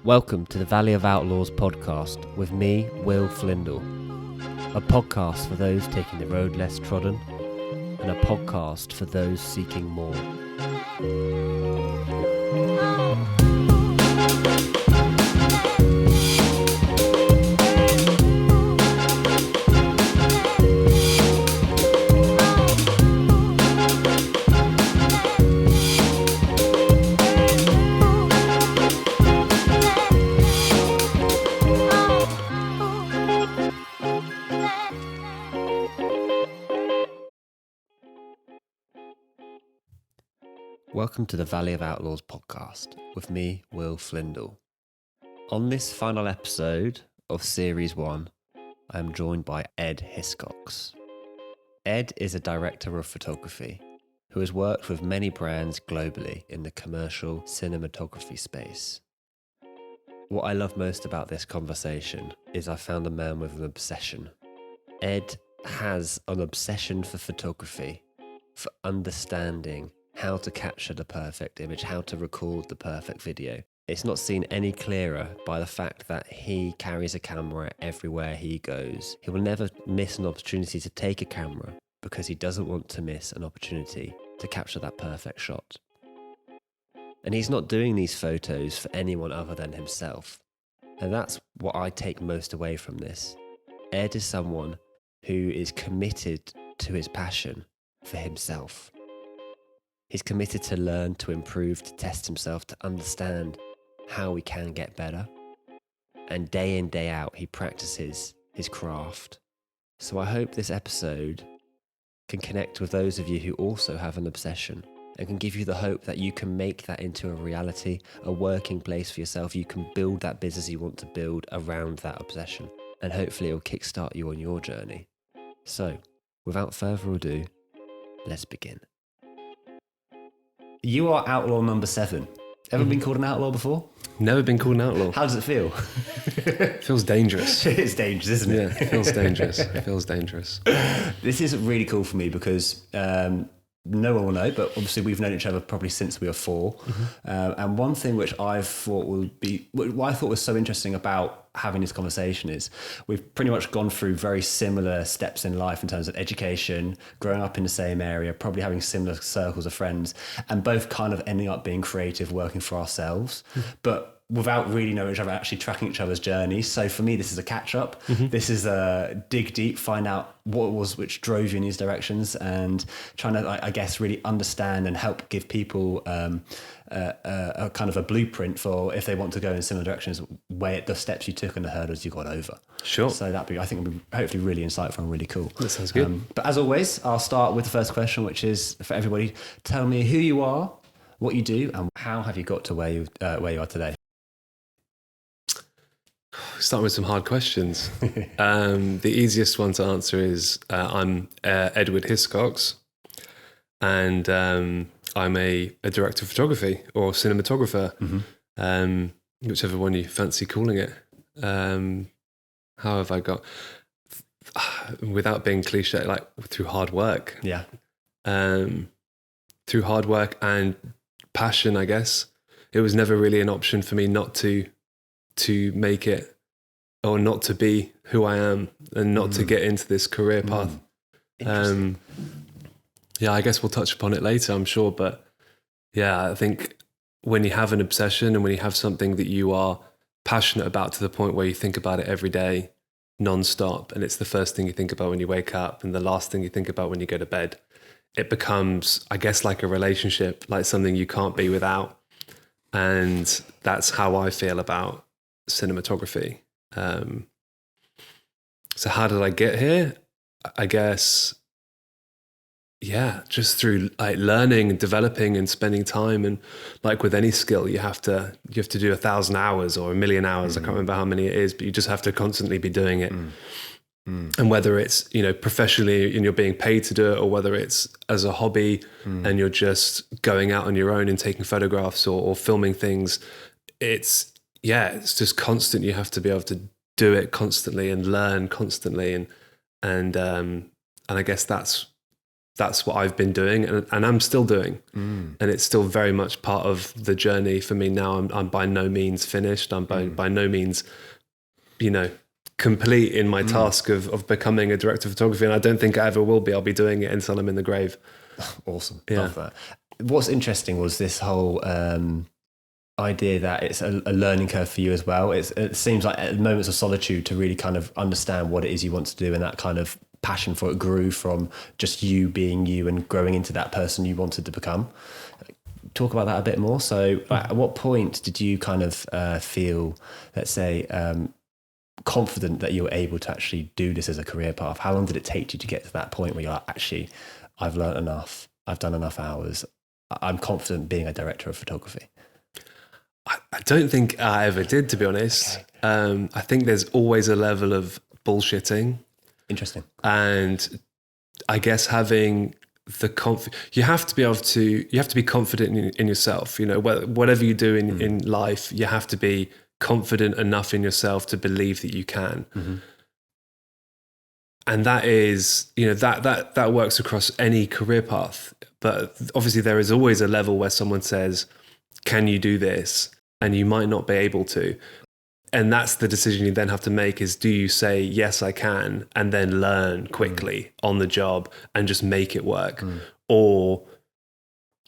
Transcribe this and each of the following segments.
Welcome to the Valley of Outlaws podcast with me, Will Flindle. A podcast for those taking the road less trodden, and a podcast for those seeking more. Welcome to the Valley of Outlaws podcast with me, Will Flindle. On this final episode of Series 1, I am joined by Ed Hiscox. Ed is a director of photography who has worked with many brands globally in the commercial cinematography space. What I love most about this conversation is I found a man with an obsession. Ed has an obsession for photography, for understanding how to capture the perfect image, how to record the perfect video. It's not seen any clearer by the fact that he carries a camera everywhere he goes. He will never miss an opportunity to take a camera because he doesn't want to miss an opportunity to capture that perfect shot. And he's not doing these photos for anyone other than himself. And that's what I take most away from this. Ed is someone who is committed to his passion for himself. He's committed to learn, to improve, to test himself, to understand how he can get better. And day in, day out, he practices his craft. So I hope this episode can connect with those of you who also have an obsession and can give you the hope that you can make that into a reality, a working place for yourself. You can build that business you want to build around that obsession. And hopefully it will kickstart you on your journey. So, without further ado, let's begin. You are outlaw number 7. Ever been called an outlaw before? Never been called an outlaw. How does it feel? It feels dangerous. It's dangerous, isn't it? Yeah, it feels dangerous. It feels dangerous. This is really cool for me because no one will know, but obviously we've known each other probably since we were 4. And one thing which I thought what I thought was so interesting about having this conversation is we've pretty much gone through very similar steps in life in terms of education, growing up in the same area, probably having similar circles of friends, and both kind of ending up being creative, working for ourselves. But without really knowing each other, actually tracking each other's journeys. So for me, this is a catch up. This is a dig deep, find out what it was which drove you in these directions, and trying to, I guess, really understand and help give people a kind of a blueprint for if they want to go in similar directions, where the steps you took and the hurdles you got over. Sure. So I think it'll be hopefully really insightful and really cool. That sounds good. But as always, I'll start with the first question, which is for everybody. Tell me who you are, what you do, and how have you got to where you are today? Starting with some hard questions. The easiest one to answer is I'm Edward Hiscox, and I'm a director of photography or cinematographer, whichever one you fancy calling it. How have I got, without being cliche, like through hard work. Yeah. Through hard work and passion, I guess. It was never really an option for me not to make it, or not to be who I am, and not to get into this career path. Yeah, I guess we'll touch upon it later, I'm sure. But yeah, I think when you have an obsession and when you have something that you are passionate about to the point where you think about it every day, non-stop, and it's the first thing you think about when you wake up and the last thing you think about when you go to bed, it becomes, I guess, like a relationship, like something you can't be without. And that's how I feel about cinematography. So how did I get here? I guess, yeah, just through like learning and developing and spending time. And like with any skill, you have to do 1,000 hours or 1,000,000 hours. I can't remember how many it is, but you just have to constantly be doing it. And whether it's, professionally and you're being paid to do it, or whether it's as a hobby and you're just going out on your own and taking photographs or filming things, it's just constant. You have to be able to do it constantly and learn constantly. And I guess that's that's what I've been doing and I'm still doing. And it's still very much part of the journey for me now. I'm by no means finished. I'm by no means, complete in my task of becoming a director of photography. And I don't think I ever will be. I'll be doing it until I'm in the grave. Awesome. Yeah. Love that. What's interesting was this whole idea that it's a learning curve for you as well. It seems like at moments of solitude to really kind of understand what it is you want to do, and that kind of passion for it grew from just you being you and growing into that person you wanted to become. Talk about that a bit more. So at what point did you kind of feel, let's say, confident that you were able to actually do this as a career path? How long did it take you to get to that point where you're like, actually, I've learned enough, I've done enough hours, I'm confident being a director of photography? I don't think I ever did, to be honest. Okay. I think there's always a level of bullshitting. Interesting. And I guess having the you have to be confident in yourself. Whatever you do in life, you have to be confident enough in yourself to believe that you can. Mm-hmm. And that is, that works across any career path. But obviously there is always a level where someone says, can you do this? And you might not be able to. And that's the decision you then have to make is, do you say, yes, I can, and then learn quickly on the job and just make it work? Or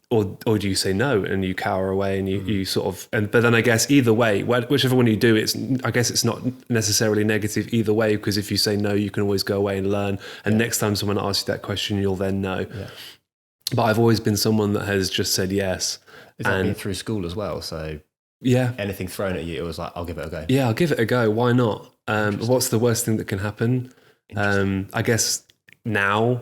do you say no and you cower away and you sort of, but then I guess either way, whichever one you do, I guess it's not necessarily negative either way, because if you say no, you can always go away and learn. And next time someone asks you that question, you'll then know. Yeah. But I've always been someone that has just said yes. Is that been through school as well? So yeah, anything thrown at you, it was like, I'll give it a go. Yeah, I'll give it a go. Why not? What's the worst thing that can happen? I guess now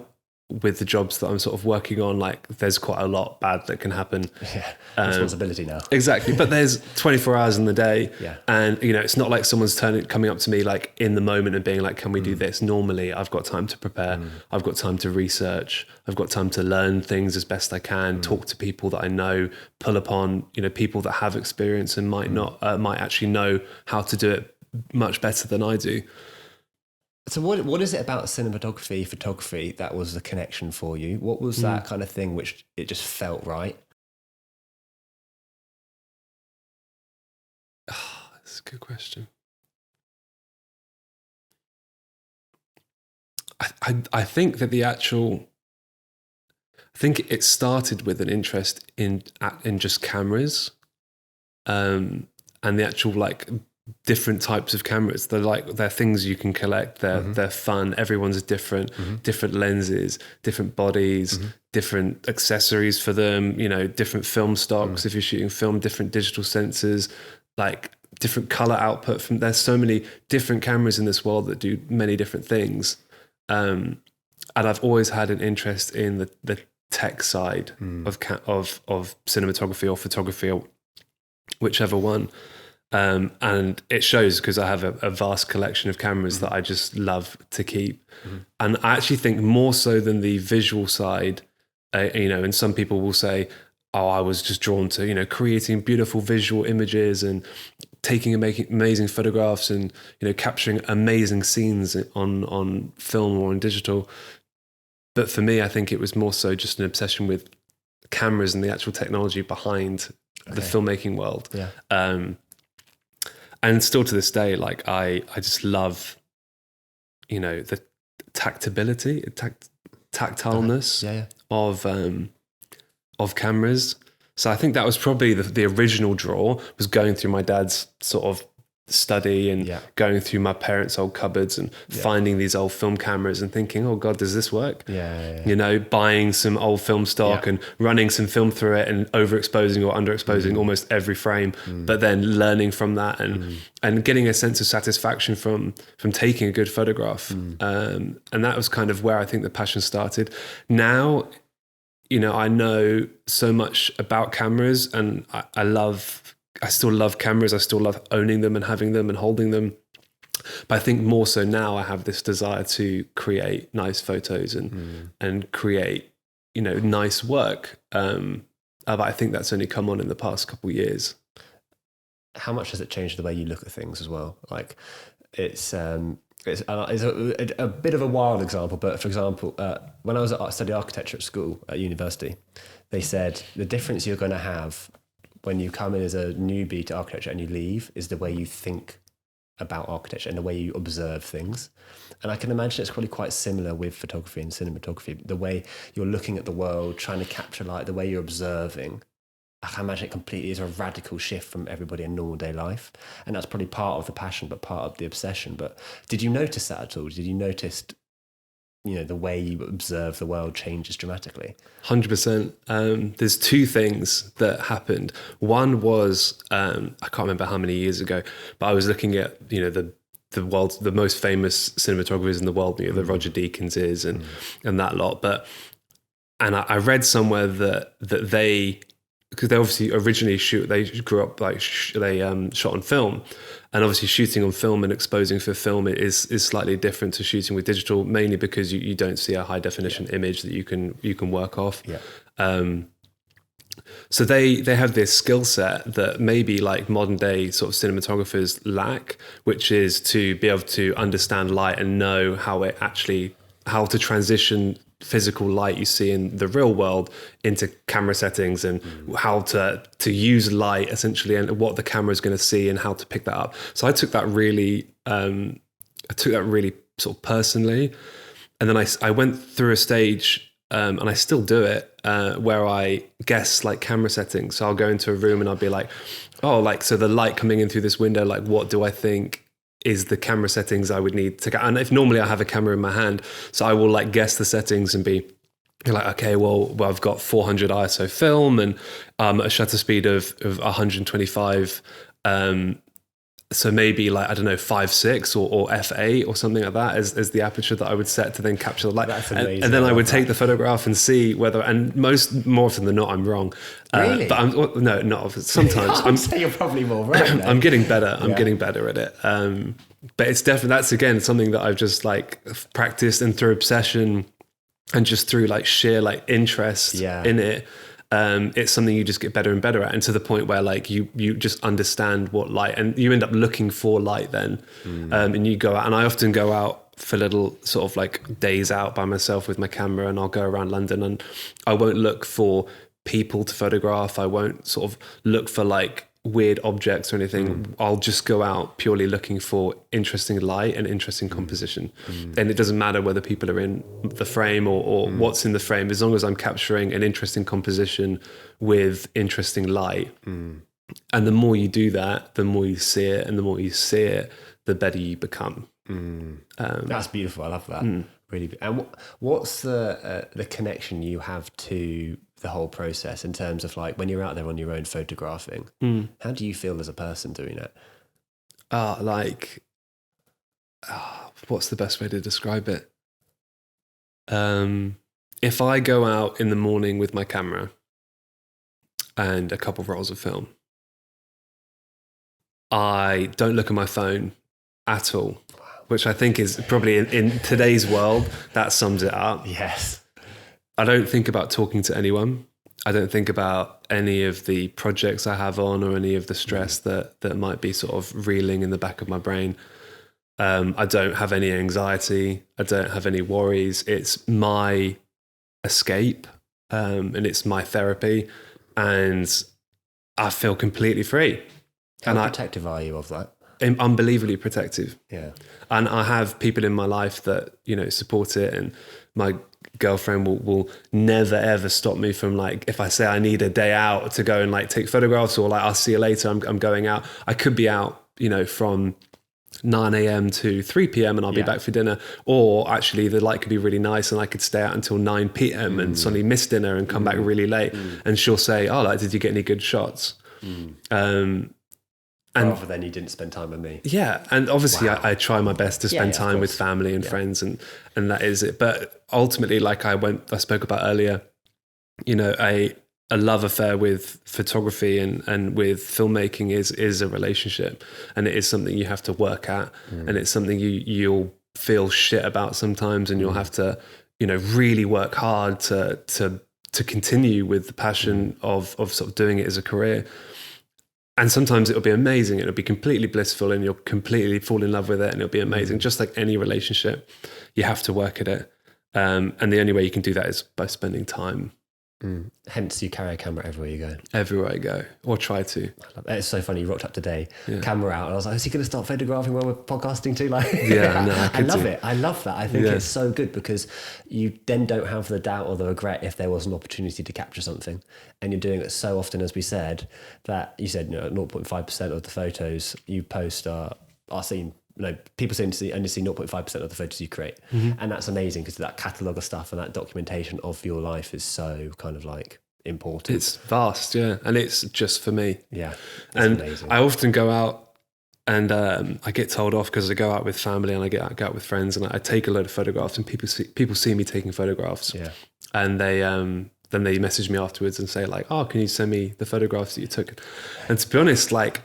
with the jobs that I'm sort of working on, like there's quite a lot bad that can happen. Yeah, responsibility now. Exactly. But there's 24 hours in the day. Yeah. And, it's not like someone's coming up to me like in the moment and being like, can we do this? Normally I've got time to prepare. I've got time to research. I've got time to learn things as best I can, talk to people that I know, pull upon, people that have experience and might actually know how to do it much better than I do. So what is it about cinematography, photography that was the connection for you? What was that kind of thing which it just felt right? Oh, that's a good question. I think that I think it started with an interest in just cameras, and the actual like different types of cameras. They're things you can collect. They're fun. Everyone's different, different lenses, different bodies, different accessories for them. Different film stocks if you're shooting film, different digital sensors, like different color output from. There's so many different cameras in this world that do many different things, and I've always had an interest in the tech side of cinematography or photography or whichever one. And it shows because I have a vast collection of cameras that I just love to keep. And I actually think more so than the visual side, and some people will say, oh, I was just drawn to, creating beautiful visual images and making amazing photographs and, capturing amazing scenes on film or on digital. But for me, I think it was more so just an obsession with cameras and the actual technology behind the filmmaking world. Yeah. And still to this day, like I just love, the tactileness of cameras. So I think that was probably the original draw, was going through my dad's sort of study and going through my parents' old cupboards and finding these old film cameras and thinking, oh God, does this work? Buying some old film stock and running some film through it and overexposing or underexposing almost every frame, but then learning from that and getting a sense of satisfaction from taking a good photograph. And that was kind of where I think the passion started. Now, I know so much about cameras and I still love cameras. I still love owning them and having them and holding them. But I think more so now I have this desire to create nice photos and create, nice work. But I think that's only come on in the past couple of years. how much has it changed the way you look at things as well? Like it's a bit of a wild example, but for example, when I was studying architecture at school at university, they said the difference you're going to have when you come in as a newbie to architecture and you leave is the way you think about architecture and the way you observe things. And I can imagine it's probably quite similar with photography and cinematography, the way you're looking at the world, trying to capture light, the way you're observing. I can imagine it completely is a radical shift from everybody in normal day life. And that's probably part of the passion, but part of the obsession. But did you notice that at all? Did you notice, the way you observe the world changes dramatically? 100%. There's two things that happened. One was, I can't remember how many years ago, but I was looking at, the world's, the most famous cinematographers in the world, the Roger Deakinses and that lot. And I read somewhere that they, because they obviously originally they grew up like they shot on film, and obviously shooting on film and exposing for film is slightly different to shooting with digital, mainly because you don't see a high definition image that you can work off. So they have this skill set that maybe like modern day sort of cinematographers lack, which is to be able to understand light and know how to transition physical light you see in the real world into camera settings, and how to use light essentially, and what the camera is going to see and how to pick that up. So I took that really sort of personally, and then I went through a stage, and I still do it, where I guess like camera settings. So I'll go into a room and I'll be like, oh, like, so the light coming in through this window, like what do I think is the camera settings I would need to get? And if normally I have a camera in my hand, so I will like guess the settings and be like, okay, well I've got 400 ISO film and a shutter speed of 125. So maybe like, I don't know, 5.6 or f8 or something like that as the aperture that I would set to then capture the light. That's amazing. And then I would take the photograph and see whether, and more often than not, I'm wrong. Really? But no, not often. Sometimes. I'd say you're probably more right. I'm getting better. I'm getting better at it. But it's definitely, that's again, something that I've just like practiced, and through obsession and just through like sheer like interest in it. It's something you just get better and better at, and to the point where like you just understand what light, and you end up looking for light then. And you go out, and I often go out for little sort of like days out by myself with my camera, and I'll go around London, and I won't look for people to photograph. I won't sort of look for like weird objects or anything. I'll just go out purely looking for interesting light and interesting composition. And it doesn't matter whether people are in the frame or what's in the frame, as long as I'm capturing an interesting composition with interesting light. And the more you do that, the more you see it, and the more you see it, the better you become. That's beautiful. I love that. Really. And what's the connection you have to the whole process in terms of like when you're out there on your own photographing? How do you feel as a person doing it? What's the best way to describe it? If I go out in the morning with my camera and a couple of rolls of film, I don't look at my phone at all, which I think is probably in today's world, that sums it up. Yes. I don't think about talking to anyone. I don't think about any of the projects I have on, or any of the stress that might be sort of reeling in the back of my brain. I don't have any anxiety. I don't have any worries. It's my escape, and it's my therapy, and I feel completely free. How protective are you of that? Unbelievably protective. Yeah. And I have people in my life that, support it, and my girlfriend will never ever stop me from, like, if I say I need a day out to go and like take photographs, or like I'll see you later, I'm going out. I could be out, from 9 a.m. to 3 p.m. and I'll be back for dinner, or actually the light could be really nice and I could stay out until 9 p.m. and suddenly miss dinner and come back really late. And she'll say, oh, like, did you get any good shots? And rather than you didn't spend time with me. Yeah. And obviously I try my best to spend time with family and friends, and that is it. But ultimately, like I spoke about earlier, a love affair with photography and with filmmaking is a relationship, and it is something you have to work at, and it's something you'll feel shit about sometimes, and you'll have to, really work hard to continue with the passion of sort of doing it as a career. And sometimes it'll be amazing. It'll be completely blissful and you'll completely fall in love with it and it'll be amazing. Just like any relationship, you have to work at it. And the only way you can do that is by spending time. Hence, you carry a camera everywhere you go. Everywhere I go, or try to. It's so funny. You rocked up today, camera out, and I was like, "Is he going to start photographing while we're podcasting too?" Like, yeah, no, I love it. I love that. I think it's so good because you then don't have the doubt or the regret if there was an opportunity to capture something, and you're doing it so often, as we said, that you said 0.5% of the photos you post are seen. People seem to only see 0.5% of the photos you create. And that's amazing because that catalogue of stuff and that documentation of your life is so kind of like important. It's vast, yeah. And it's just for me. Yeah. And amazing. I often go out and I get told off because I go out with family and I go out with friends and I take a load of photographs and people see me taking photographs. Yeah. And they then they message me afterwards and say like, "Oh, can you send me the photographs that you took?" And to be honest, like,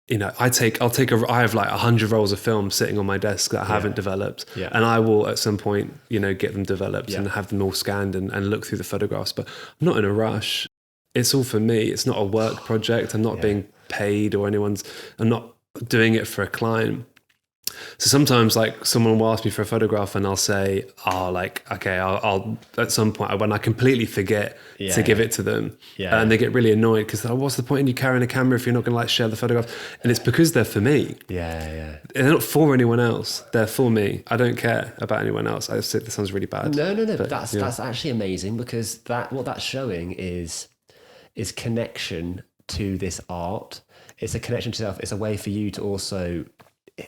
you know, I have like 100 rolls of film sitting on my desk that I haven't developed. Yeah. And I will at some point, you know, get them developed and have them all scanned and look through the photographs, but I'm not in a rush. It's all for me. It's not a work project. I'm not being paid or I'm not doing it for a client. So sometimes like someone will ask me for a photograph and I'll say, okay, I'll at some point when I completely forget to give it to them. And they get really annoyed because what's the point in you carrying a camera if you're not going to like share the photograph? And it's because they're for me. Yeah. They're not for anyone else. They're for me. I don't care about anyone else. I just think that sounds really bad. No. But that's actually amazing because what that's showing is connection to this art. It's a connection to yourself. It's a way for you to also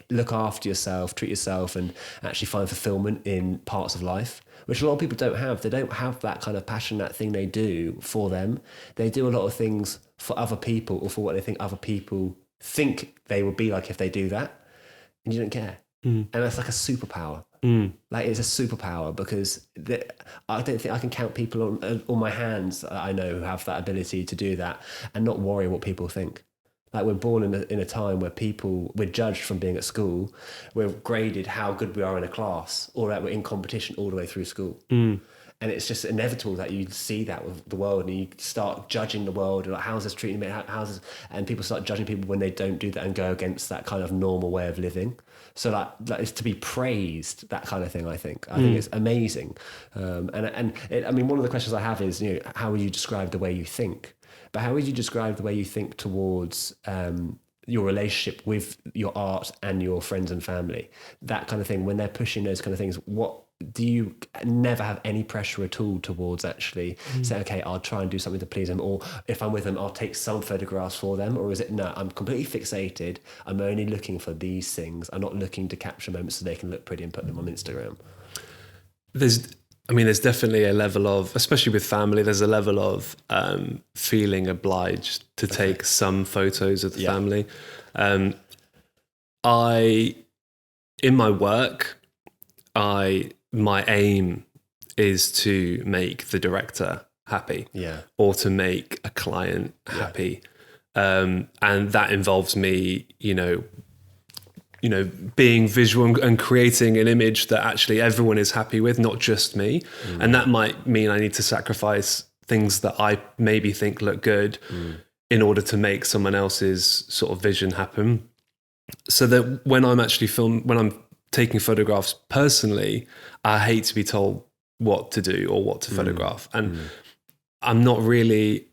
look after yourself, treat yourself, and actually find fulfillment in parts of life, which a lot of people don't have. They don't have that kind of passion, that thing they do for them. They do a lot of things for other people or for what they think other people think they would be like if they do that, and you don't care. And that's like a superpower. Like it's a superpower because I don't think I can count people on my hands that I know who have that ability to do that and not worry what people think. Like we're born in a time where we're judged from being at school. We're graded how good we are in a class, or that we're in competition all the way through school. And it's just inevitable that you see that with the world and you start judging the world. Like, how's this treating me? And people start judging people when they don't do that and go against that kind of normal way of living. So that is to be praised, that kind of thing, I think. I think it's amazing. I mean, one of the questions I have is, you know, how would you describe the way you think? But how would you describe the way you think towards your relationship with your art and your friends and family? That kind of thing, when they're pushing those kind of things, what do you never have any pressure at all towards actually saying, okay, I'll try and do something to please them, or if I'm with them, I'll take some photographs for them? Or is it, no, I'm completely fixated. I'm only looking for these things. I'm not looking to capture moments so they can look pretty and put them on Instagram. There's definitely a level of, especially with family, there's a level of feeling obliged to take some photos of the family. In my work, my aim is to make the director happy, or to make a client happy, and that involves me, you know, being visual and creating an image that actually everyone is happy with, not just me. And that might mean I need to sacrifice things that I maybe think look good in order to make someone else's sort of vision happen. So that when I'm actually when I'm taking photographs personally, I hate to be told what to do or what to photograph. And I'm not really...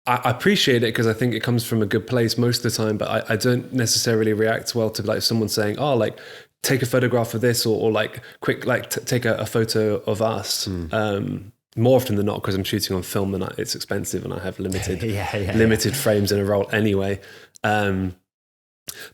I appreciate it because I think it comes from a good place most of the time, but I don't necessarily react well to like someone saying, oh, like take a photograph of this or like quick, like take a photo of us. More often than not, because I'm shooting on film and it's expensive and I have limited frames in a roll anyway.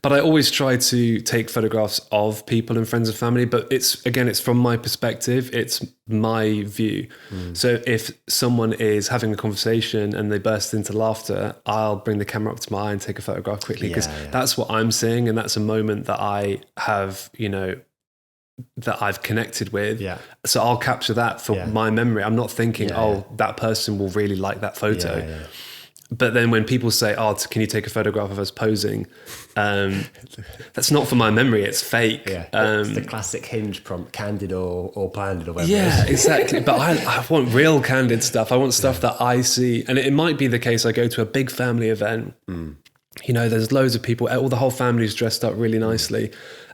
But I always try to take photographs of people and friends and family, but it's from my perspective, it's my view. So if someone is having a conversation and they burst into laughter, I'll bring the camera up to my eye and take a photograph quickly because that's what I'm seeing. And that's a moment that I have, you know, that I've connected with. So I'll capture that for my memory. I'm not thinking, that person will really like that photo. But then when people say, oh, can you take a photograph of us posing? That's not for my memory, it's fake. It's the classic Hinge prompt, candid or planned or whatever. Yeah, exactly. But I want real candid stuff. I want stuff that I see. And it might be the case I go to a big family event there's loads of people, all the whole family's dressed up really nicely.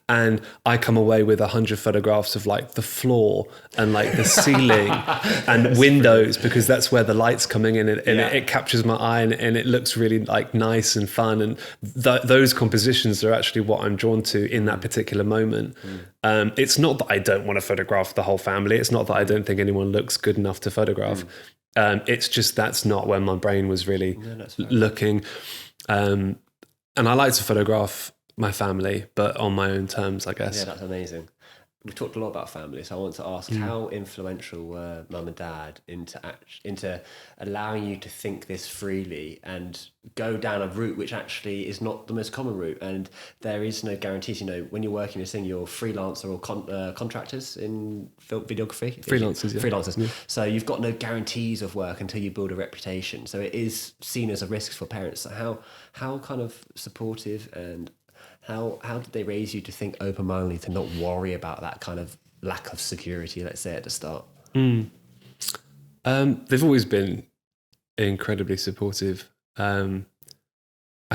And I come away with 100 photographs of like the floor and like the ceiling and windows, because that's where the light's coming in, and it captures my eye, and it looks really like nice and fun. And those compositions are actually what I'm drawn to in that particular moment. It's not that I don't want to photograph the whole family. It's not that I don't think anyone looks good enough to photograph. It's just that's not where my brain was really looking. And I like to photograph my family, but on my own terms, I guess. Yeah, that's amazing. We talked a lot about family, so I want to ask, how influential were mum and dad into allowing you to think this freely and go down a route which actually is not the most common route, and there is no guarantees. When you're working as a thing, you're freelancer or contractors in videography. Freelancers. Yeah. So you've got no guarantees of work until you build a reputation. So it is seen as a risk for parents. So how kind of supportive and how did they raise you to think open-mindedly, to not worry about that kind of lack of security, let's say, at the start? They've always been incredibly supportive. I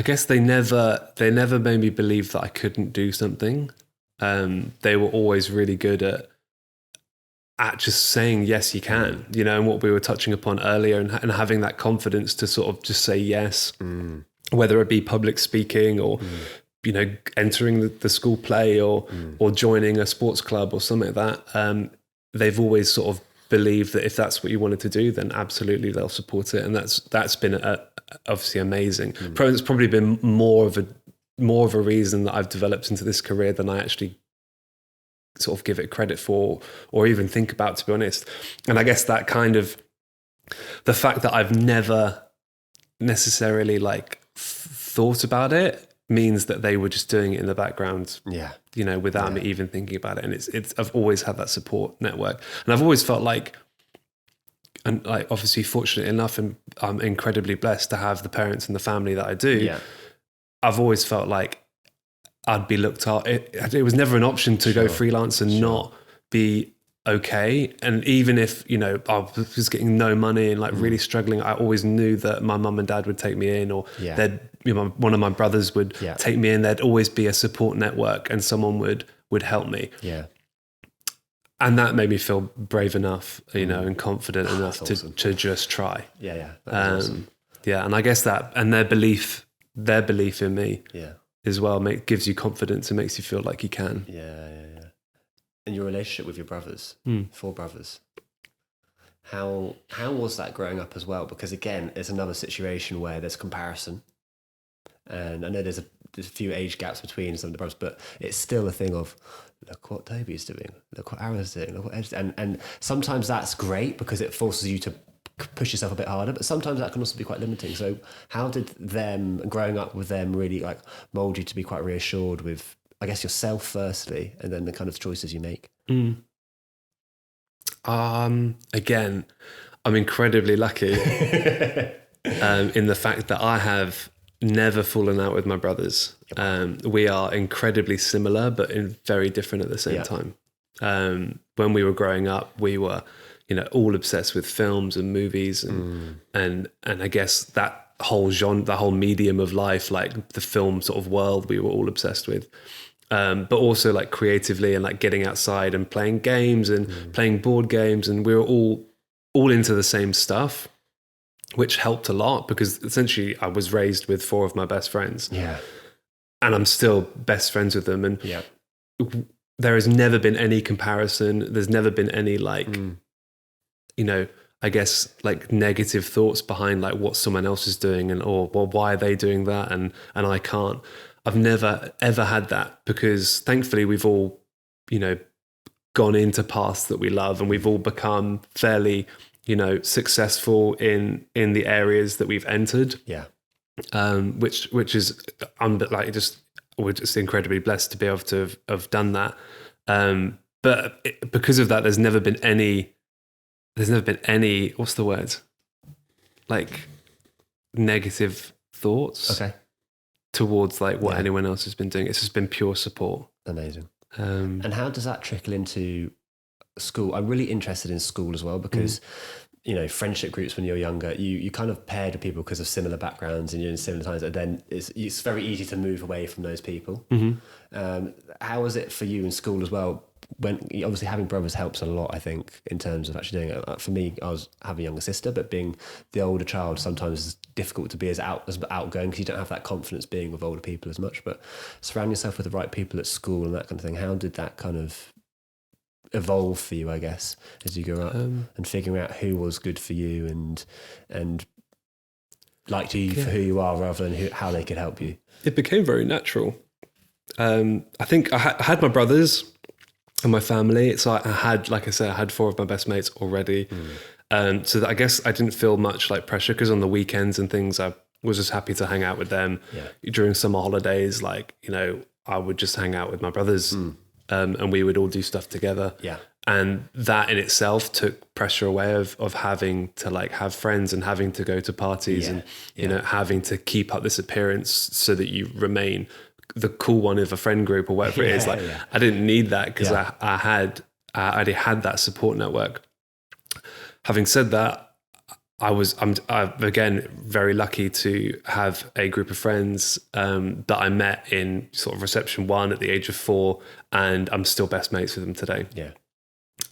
guess they never made me believe that I couldn't do something. They were always really good at just saying, yes, you can, and what we were touching upon earlier, and having that confidence to sort of just say yes, whether it be public speaking or entering the school play or joining a sports club or something like that. They've always sort of believed that if that's what you wanted to do, then absolutely they'll support it. And that's been obviously amazing. It's probably been more of a reason that I've developed into this career than I actually sort of give it credit for or even think about, to be honest. And I guess that kind of the fact that I've never necessarily like thought about it means that they were just doing it in the background, without me even thinking about it. And it's I've always had that support network, and I've always felt like, and like obviously fortunate enough, and I'm incredibly blessed to have the parents and the family that I do. Yeah. I've always felt like I'd be looked at. It was never an option to go freelance and not be okay. And even if, I was getting no money and like really struggling, I always knew that my mum and dad would take me in, or one of my brothers would take me in. There'd always be a support network and someone would help me. Yeah. And that made me feel brave enough, and confident enough to just try. Yeah. That's awesome. Yeah. And I guess that, and their belief in me as well gives you confidence and makes you feel like you can. Yeah. And your relationship with your brothers, 4 brothers, how was that growing up as well? Because again, there's another situation where there's comparison, and I know there's a few age gaps between some of the brothers, but it's still a thing of, look what Toby's doing, look what Aaron's doing, look what Ed's doing. And sometimes that's great because it forces you to push yourself a bit harder, but sometimes that can also be quite limiting. So how did growing up with them really like mold you to be quite reassured with, I guess, yourself firstly, and then the kind of choices you make? Again, I'm incredibly lucky in the fact that I have never fallen out with my brothers. We are incredibly similar, but very different at the same time. When we were growing up, we were, all obsessed with films and movies, and I guess that whole genre, the whole medium of life, like the film sort of world, we were all obsessed with. But also like creatively and like getting outside and playing games and playing board games, and we were all into the same stuff, which helped a lot because essentially I was raised with 4 of my best friends. Yeah. And I'm still best friends with them. And there has never been any comparison. There's never been any like, I guess like negative thoughts behind like what someone else is doing or why are they doing that and I can't. I've never ever had that because thankfully we've all, gone into paths that we love, and we've all become fairly, successful in the areas that we've entered. Yeah. Which is we're just incredibly blessed to be able to have done that. But because of that, there's never been any, what's the word? Like negative thoughts. Okay. Towards like what anyone else has been doing. It's just been pure support. Amazing. And how does that trickle into school? I'm really interested in school as well because friendship groups when you're younger, you kind of paired with people because of similar backgrounds and you're in similar times, and then it's very easy to move away from those people. How was it for you in school as well? When obviously having brothers helps a lot, I think, in terms of actually doing it. For me, I have a younger sister, but being the older child, sometimes it's difficult to be as outgoing because you don't have that confidence being with older people as much. But surround yourself with the right people at school and that kind of thing. How did that kind of evolve for you, I guess, as you grew up, and figuring out who was good for you and liked you for who you are rather than how they could help you? It became very natural. I think I had my brothers and my family. So I had, like I said, I had 4 of my best mates already. So that I guess I didn't feel much like pressure because on the weekends and things, I was just happy to hang out with them. During summer holidays, I would just hang out with my brothers. And we would all do stuff together. And that in itself took pressure away of having to have friends and having to go to parties and, having to keep up this appearance so that you remain the cool one of a friend group or whatever it is. I didn't need that because I already had that support network. Having said that, I'm again very lucky to have a group of friends that I met in sort of reception 1 at the age of 4, and I'm still best mates with them today.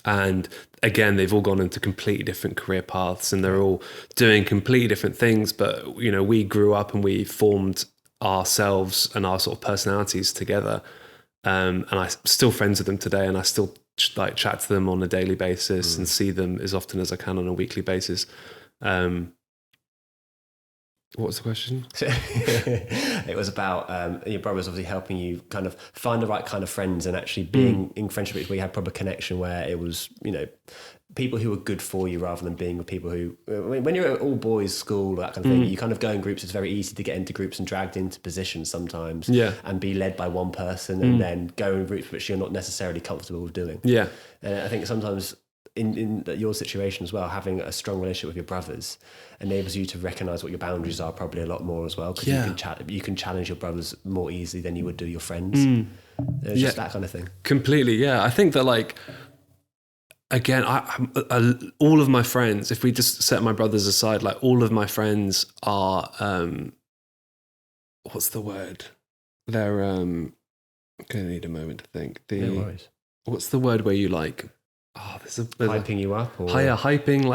And again, they've all gone into completely different career paths, and they're all doing completely different things. But we grew up and we formed ourselves and our sort of personalities together. And I'm still friends with them today, and I still chat to them on a daily basis and see them as often as I can on a weekly basis. What was the question? It was about your brothers obviously helping you kind of find the right kind of friends and actually being in friendship where you had proper connection, where it was, people who were good for you rather than being with people who, when you're at all boys school, that kind of thing, you kind of go in groups. It's very easy to get into groups and dragged into positions sometimes and be led by one person and then go in groups which you're not necessarily comfortable with doing. And I think sometimes in your situation as well, having a strong relationship with your brothers enables you to recognize what your boundaries are probably a lot more as well, because you can challenge your brothers more easily than you would do your friends. Just that kind of thing. Completely. I think that again, all of my friends, if we just set my brothers aside, all of my friends are what's the word? They're I'm gonna need a moment to think. No worries. What's the word where you there's hyping you up, or hyping,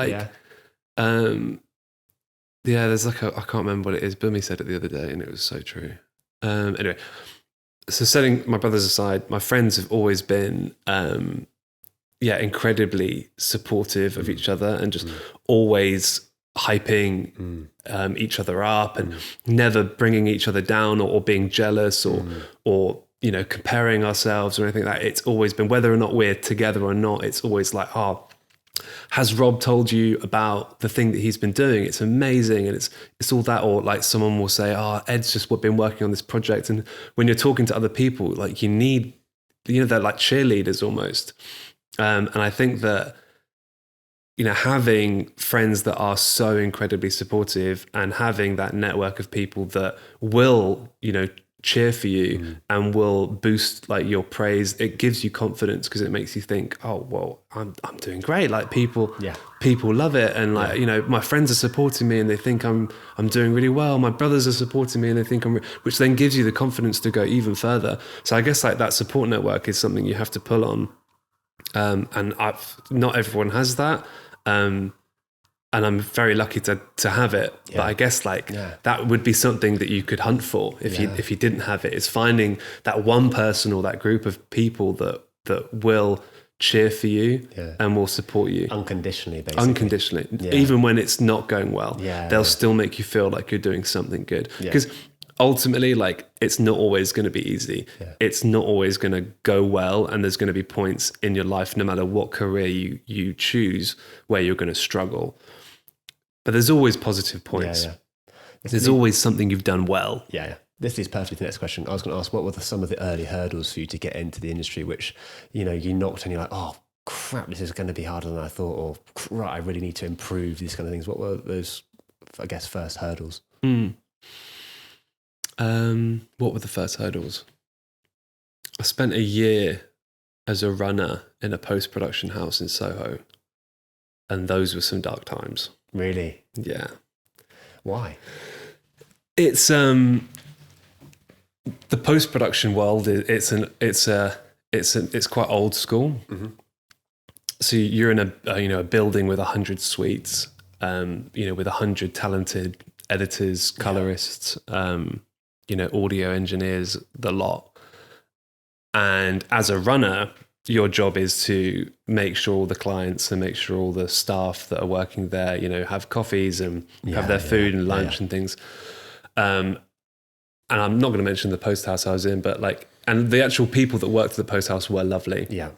there's I can't remember what it is. Bumi said it the other day and it was so true. Anyway, so setting my brothers aside, my friends have always been incredibly supportive of each other and just always hyping each other up and never bringing each other down or being jealous or comparing ourselves or anything like that. It's always been, whether or not we're together or not, it's always has Rob told you about the thing that he's been doing? It's amazing. And it's all that, or someone will say, Ed's just been working on this project. And when you're talking to other people, you need, they're like cheerleaders almost. And I think that, having friends that are so incredibly supportive and having that network of people that will, cheer for you and will boost your praise, it gives you confidence because it makes you think, oh well, I'm doing great. People love it, and my friends are supporting me and they think I'm doing really well. My brothers are supporting me and they think which then gives you the confidence to go even further. So I guess that support network is something you have to pull on, and not everyone has that. And I'm very lucky to have it. But I guess that would be something that you could hunt for if you didn't have it, is finding that one person or that group of people that will cheer for you and will support you. Unconditionally, basically. Unconditionally. Even when it's not going well. They'll still make you feel like you're doing something good. Because ultimately, it's not always going to be easy. It's not always going to go well. And there's going to be points in your life, no matter what career you choose, where you're going to struggle. But there's always positive points. There's always something you've done well. This leads perfectly to the next question. I was going to ask, what were some of the early hurdles for you to get into the industry, which, you knocked and you're like, oh, crap, this is going to be harder than I thought, or right, I really need to improve these kind of things. What were those, I guess, first hurdles? What were the first hurdles? I spent a year as a runner in a post-production house in Soho. And those were some dark times. Really? Yeah. Why? It's the post-production world. It's quite old school. Mm-hmm. So you're in a building with 100 suites, with 100 talented editors, colorists, audio engineers, the lot. And as a runner, your job is to make sure all the clients and make sure all the staff that are working there, have coffees and have their food and lunch and things. And I'm not going to mention the post house I was in, but and the actual people that worked at the post house were lovely. Yeah.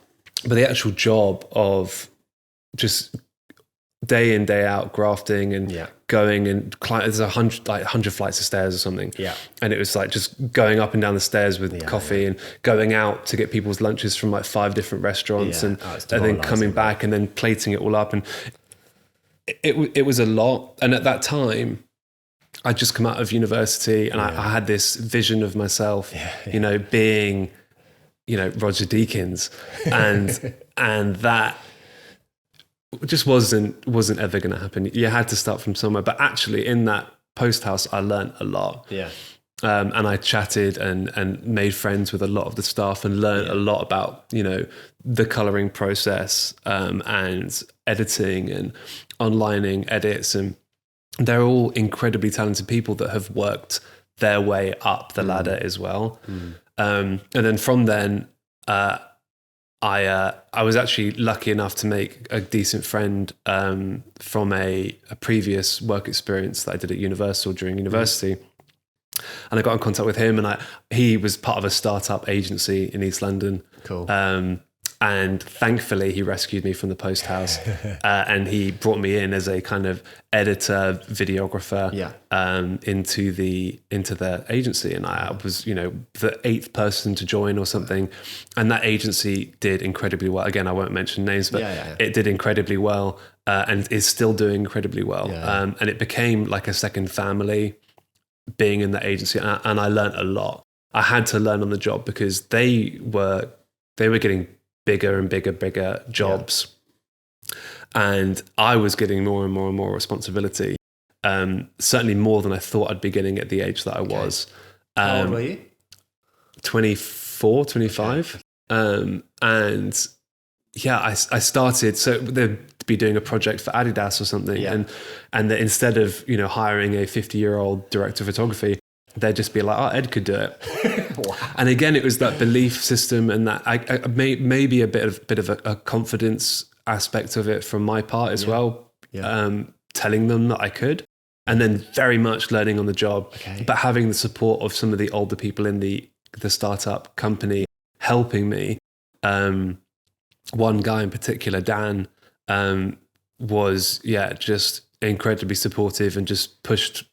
But the actual job of just day in, day out grafting and going and there's 100 flights of stairs or something. Yeah. And it was just going up and down the stairs with coffee and going out to get people's lunches from 5 different restaurants and then coming back and then plating it all up. And it was a lot. And at that time, I'd just come out of university and I had this vision of myself, being, Roger Deakins and that just wasn't ever going to happen. You had to start from somewhere. But actually in that post house, I learned a lot. Yeah. And I chatted and made friends with a lot of the staff and learned a lot about, the coloring process and editing and onlining edits. And they're all incredibly talented people that have worked their way up the ladder as well. And then from then, I was actually lucky enough to make a decent friend from a previous work experience that I did at Universal during university. And I got in contact with him and he was part of a startup agency in East London. Cool. And thankfully he rescued me from the post house and he brought me in as a kind of editor, videographer into the agency. And I was, the 8th person to join or something. And that agency did incredibly well. Again, I won't mention names, but it did incredibly well and is still doing incredibly well. And it became like a second family being in the agency. And I learned a lot. I had to learn on the job because they were getting bigger and bigger jobs. And I was getting more and more and more responsibility. Certainly more than I thought I'd be getting at the age that I was. How old were you? 24, 25. And I started, so they'd be doing a project for Adidas or something. And that instead of, hiring a 50-year-old director of photography, they'd just be like, oh, Ed could do it. Wow. And again, it was that belief system and that I maybe a bit of a confidence aspect of it from my part as well, telling them that I could. And then very much learning on the job, but having the support of some of the older people in the startup company helping me. One guy in particular, Dan, was just incredibly supportive and just pushed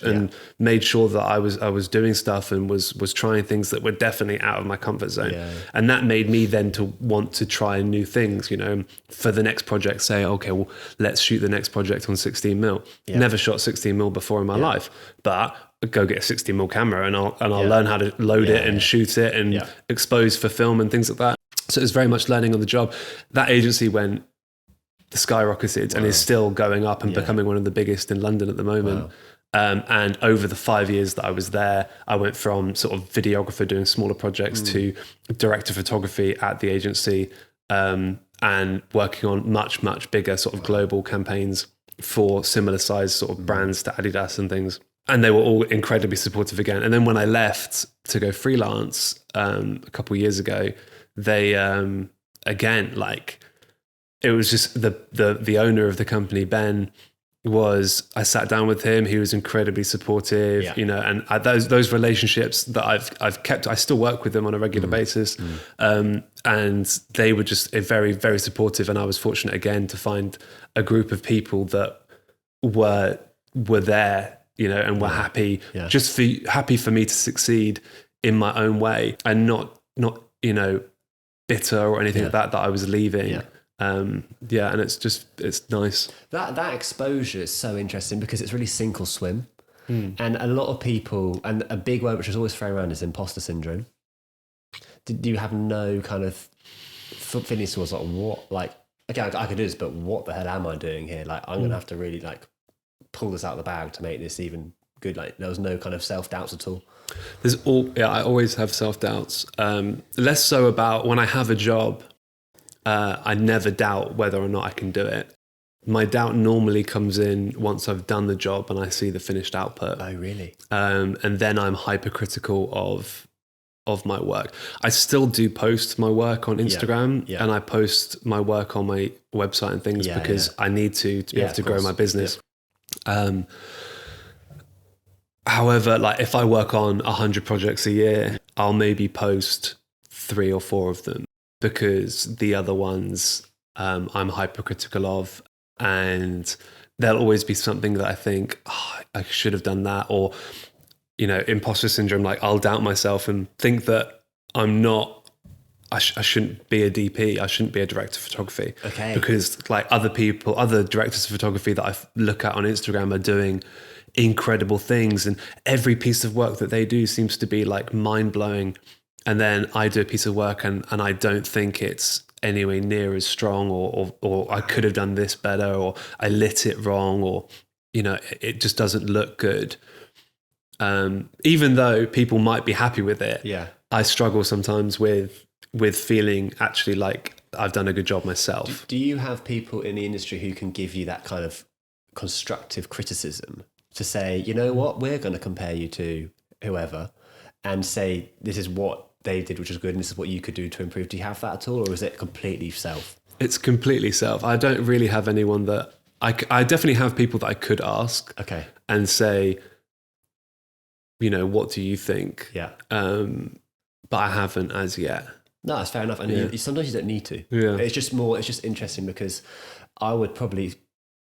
and made sure that I was doing stuff and was trying things that were definitely out of my comfort zone. And that made me then to want to try new things, for the next project, say, okay, well, let's shoot the next project on 16mm. Never shot 16mm before in my life, but go get a 16mm camera and I'll learn how to load it and shoot it and expose for film and things like that. So it was very much learning on the job. That agency skyrocketed and is still going up and becoming one of the biggest in London at the moment. Wow. And over the 5 years that I was there, I went from sort of videographer doing smaller projects to director of photography at the agency, and working on much, much bigger sort of global campaigns for similar size sort of brands to Adidas and things. And they were all incredibly supportive again. And then when I left to go freelance a couple of years ago, they again, it was just the owner of the company, Ben, I sat down with him. He was incredibly supportive, and those relationships that I've kept, I still work with them on a regular basis. And they were just very, very supportive. And I was fortunate again to find a group of people that were there, and were happy, happy for me to succeed in my own way and not, bitter or anything like that I was leaving. And it's nice. That exposure is so interesting because it's really sink or swim. And a lot of people, and a big word which is always thrown around is imposter syndrome. Do you have no kind of feelings towards what, okay, I could do this, but what the hell am I doing here? Like, I'm gonna have to really like pull this out of the bag to make this even good. Like, there was no kind of self doubts at all. I always have self-doubts. Less so about when I have a job, I never doubt whether or not I can do it. My doubt normally comes in once I've done the job and I see the finished output. Oh, really? And then I'm hypercritical of my work. I still do post my work on Instagram, yeah. and I post my work on my website and things because I need to be able to grow my business. However, like if I work on 100 projects a year, I'll maybe post 3 or 4 of them because the other ones I'm hypercritical of, and there'll always be something that I think, oh, I should have done that, or imposter syndrome. Like I'll doubt myself and think that I'm not. I shouldn't be a DP. I shouldn't be a director of photography. Okay. Because like other directors of photography that I look at on Instagram are doing incredible things, and every piece of work that they do seems to be like mind blowing. And then I do a piece of work and I don't think it's anywhere near as strong, or I could have done this better, or I lit it wrong, or it just doesn't look good. Even though people might be happy with it, I struggle sometimes with feeling actually like I've done a good job myself. Do you have people in the industry who can give you that kind of constructive criticism to say, you know what, we're going to compare you to whoever and say this is what they did which is good and this is what you could do to improve? Do you have that at all, or is it completely self? It's completely self. I don't really have anyone that I definitely have people that I could ask and say, what do you think? But I haven't as yet. No, that's fair enough. And sometimes you don't need to. Yeah. It's just interesting because I would probably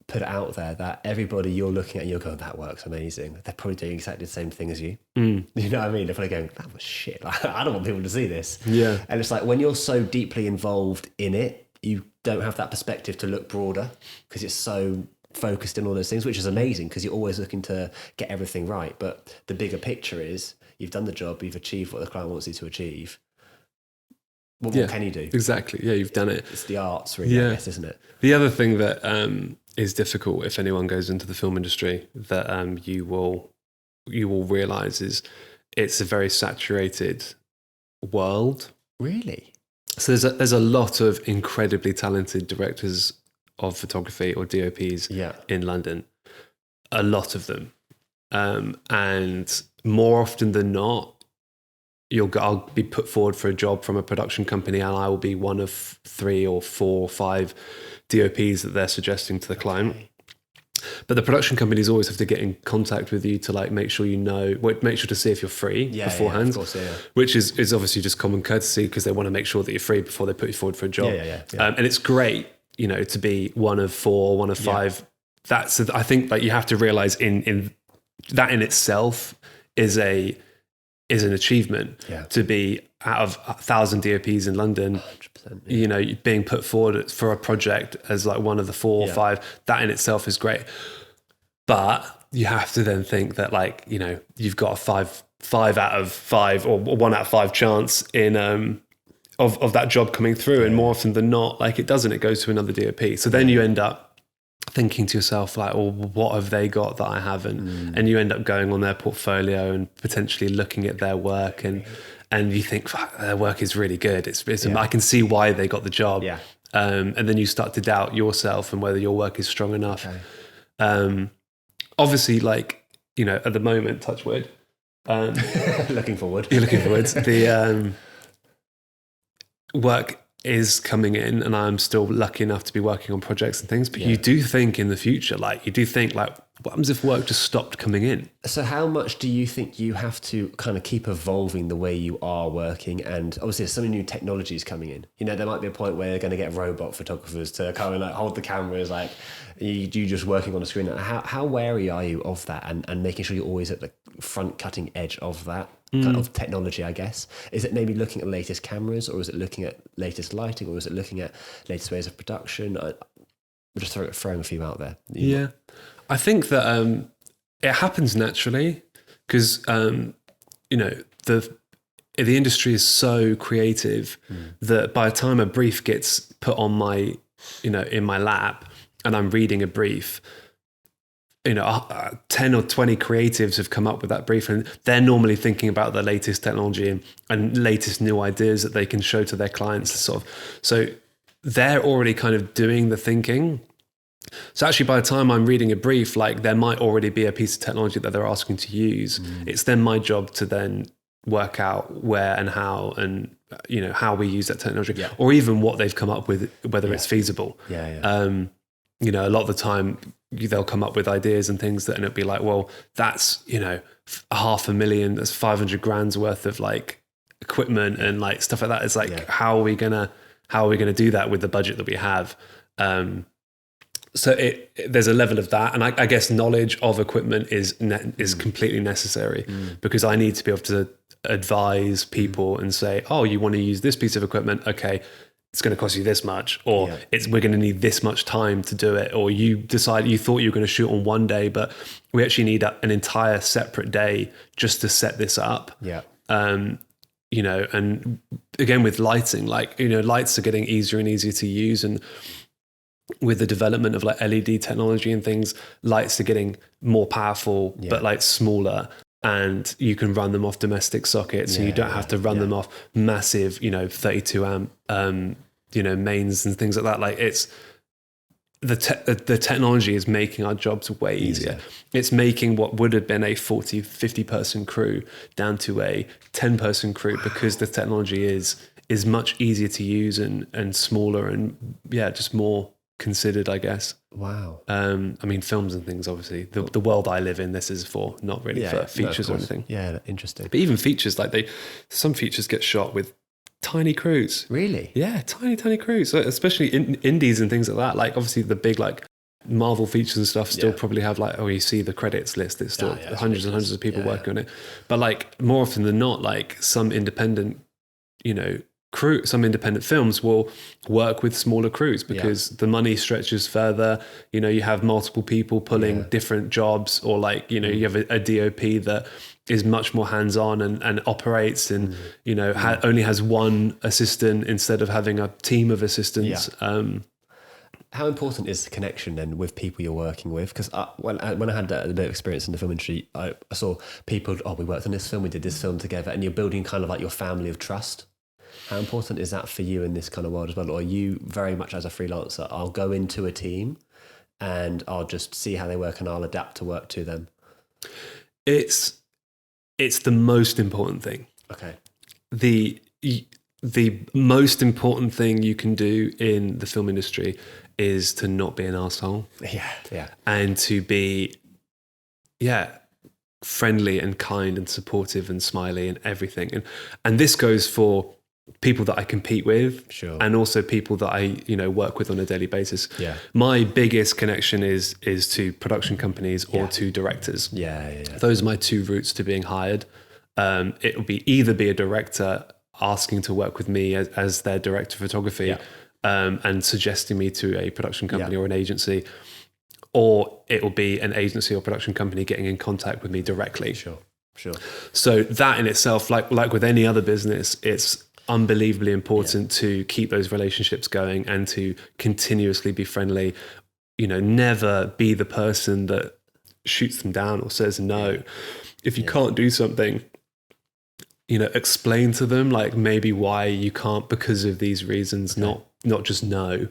put it out there that everybody you're looking at, you're going, that works amazing. They're probably doing exactly the same thing as you. You know what I mean? They're probably going, that was shit. Like, I don't want people to see this. Yeah. And it's like when you're so deeply involved in it, you don't have that perspective to look broader because it's so focused in all those things, which is amazing because you're always looking to get everything right. But the bigger picture is you've done the job, you've achieved what the client wants you to achieve. What can you do? Exactly. Yeah, you've done it. It's the arts, really, I guess, isn't it? The other thing that is difficult if anyone goes into the film industry that you will realize is it's a very saturated world. Really? So there's a lot of incredibly talented directors of photography or DOPs in London. A lot of them. And more often than not, I'll be put forward for a job from a production company and I will be one of 3 or 4 or 5 DOPs that they're suggesting to the client. But the production companies always have to get in contact with you to like make sure make sure to see if you're free beforehand, of course, which is obviously just common courtesy because they want to make sure that you're free before they put you forward for a job. And it's great, to be one of 4, one of 5. That's, I think, like you have to realize in that in itself is an achievement to be out of 1,000 DOPs in London, 100%, being put forward for a project as like one of the 4 or 5, that in itself is great. But you have to then think that like, you've got a 5 out of 5 or 1 out of 5 chance in, of that job coming through. And more often than not, like it doesn't, it goes to another DOP. So then you end up thinking to yourself like, well, what have they got that I haven't? And you end up going on their portfolio and potentially looking at their work and you think, fuck, their work is really good. It's I can see why they got the job. And then you start to doubt yourself and whether your work is strong enough. Obviously, like, at the moment, touch wood. Looking forward. You're looking forward. The work is coming in and I'm still lucky enough to be working on projects and things, but you do think in the future, like what happens if work just stopped coming in? So how much do you think you have to kind of keep evolving the way you are working? And obviously there's so many new technologies coming in. There might be a point where they're going to get robot photographers to kind of like hold the cameras, like you just working on a screen. How wary are you of that and making sure you're always at the front cutting edge of that kind of technology, I guess? Is it maybe looking at latest cameras, or is it looking at latest lighting, or is it looking at latest ways of production? We're just throwing a few out there. Yeah. I think that it happens naturally because, the industry is so creative that by the time a brief gets put on my in my lap and I'm reading a brief, 10 or 20 creatives have come up with that brief, and they're normally thinking about the latest technology and latest new ideas that they can show to their clients. So they're already kind of doing the thinking. So actually, by the time I'm reading a brief, like there might already be a piece of technology that they're asking to use. It's then my job to then work out where and how, and how we use that technology, or even what they've come up with, whether it's feasible. A lot of the time they'll come up with ideas and things and it'll be like, well, that's $500,000, that's 500 grand's worth of like equipment and like stuff like that. It's like, how are we gonna do that with the budget that we have? So there's a level of that, and I guess knowledge of equipment is completely necessary, because I need to be able to advise people and say, oh, you want to use this piece of equipment, okay, it's going to cost you this much, or we're going to need this much time to do it, or you thought you were going to shoot on one day, but we actually need an entire separate day just to set this up. And again with lighting, like lights are getting easier and easier to use, and with the development of like LED technology and things, lights are getting more powerful, but like smaller, and you can run them off domestic sockets, and you don't have to run them off massive, 32 amp, mains and things like that. Like it's the technology is making our jobs way easier. It's making what would have been a 40, 50 person crew down to a 10 person crew, because the technology is much easier to use and smaller and just more considered, I guess. Wow. I mean, films and things, obviously the world I live in, this is for, not really for features or anything. Interesting. But even features, like some features get shot with tiny crews. Really? Yeah, tiny crews, especially in indies and things like that. Like obviously the big like Marvel features and stuff still probably have like, you see the credits list, it's still hundreds and hundreds of people working on it. But like more often than not, like some independent crew, some independent films will work with smaller crews, because the money stretches further. You have multiple people pulling different jobs, or like you have a DOP that is much more hands-on and operates and only has one assistant instead of having a team of assistants. How important is the connection then with people you're working with? Because when I had a bit of experience in the film industry, I saw people, we worked on this film, we did this film together, and you're building kind of like your family of trust. How important is that for you in this kind of world as well? Or are you very much as a freelancer, I'll go into a team and I'll just see how they work and I'll adapt to work to them? It's the most important thing. Okay. The most important thing you can do in the film industry is to not be an arsehole. Yeah. And to be, friendly and kind and supportive and smiley and everything. And this goes for people that I compete with, and also people that I work with on a daily basis. My biggest connection is to production companies or to directors. Those are my two routes to being hired. It will be either be a director asking to work with me as their director of photography, and suggesting me to a production company or an agency, or it will be an agency or production company getting in contact with me directly. Sure. So that in itself, like with any other business, it's unbelievably important to keep those relationships going and to continuously be friendly. Never be the person that shoots them down or says no. If you can't do something, explain to them like maybe why you can't, because of these reasons, not just no.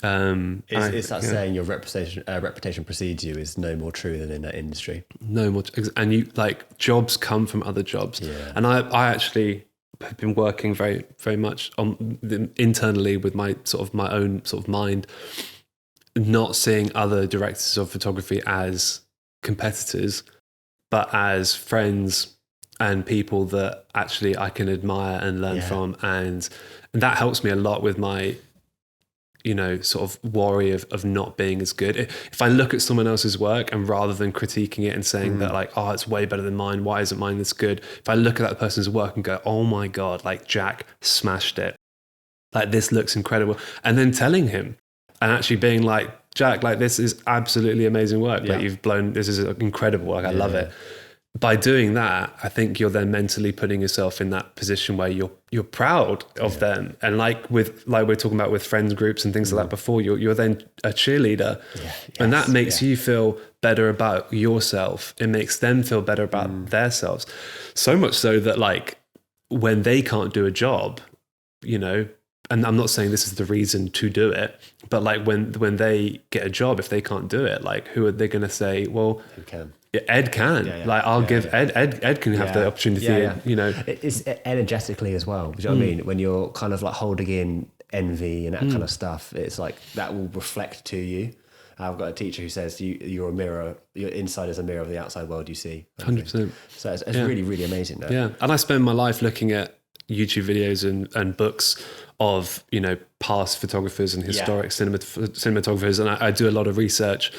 It's that saying, your reputation precedes you, is no more true than in that industry. No more, and you like, jobs come from other jobs. And I actually have been working very, very much internally with my own sort of mind, not seeing other directors of photography as competitors, but as friends and people that actually I can admire and learn from. And that helps me a lot with my, sort of worry of not being as good. If I look at someone else's work, and rather than critiquing it and saying that like, it's way better than mine, why isn't mine this good? If I look at that person's work and go, oh my God, like Jack smashed it. Like this looks incredible. And then telling him and actually being like, Jack, like this is absolutely amazing work. Like this is incredible work. I love it. by doing that, I think you're then mentally putting yourself in that position where you're proud of them. And like we're talking about with friends groups and things like that before, you're then a cheerleader. And that makes you feel better about yourself. It makes them feel better about themselves. So much so that like when they can't do a job, you know, and I'm not saying this is the reason to do it, but like when they get a job, if they can't do it, like who are they going to say, well, Who can? Ed can. Like I'll give Ed can have the opportunity, you know. It's energetically as well. Do you know what I mean? When you're kind of like holding in envy and that kind of stuff, it's like that will reflect to you. I've got a teacher who says you're a mirror, your inside is a mirror of the outside world you see. 100%. So it's really, really amazing. That. Yeah. And I spend my life looking at YouTube videos and books of, you know, past photographers and historic cinematographers. And I do a lot of research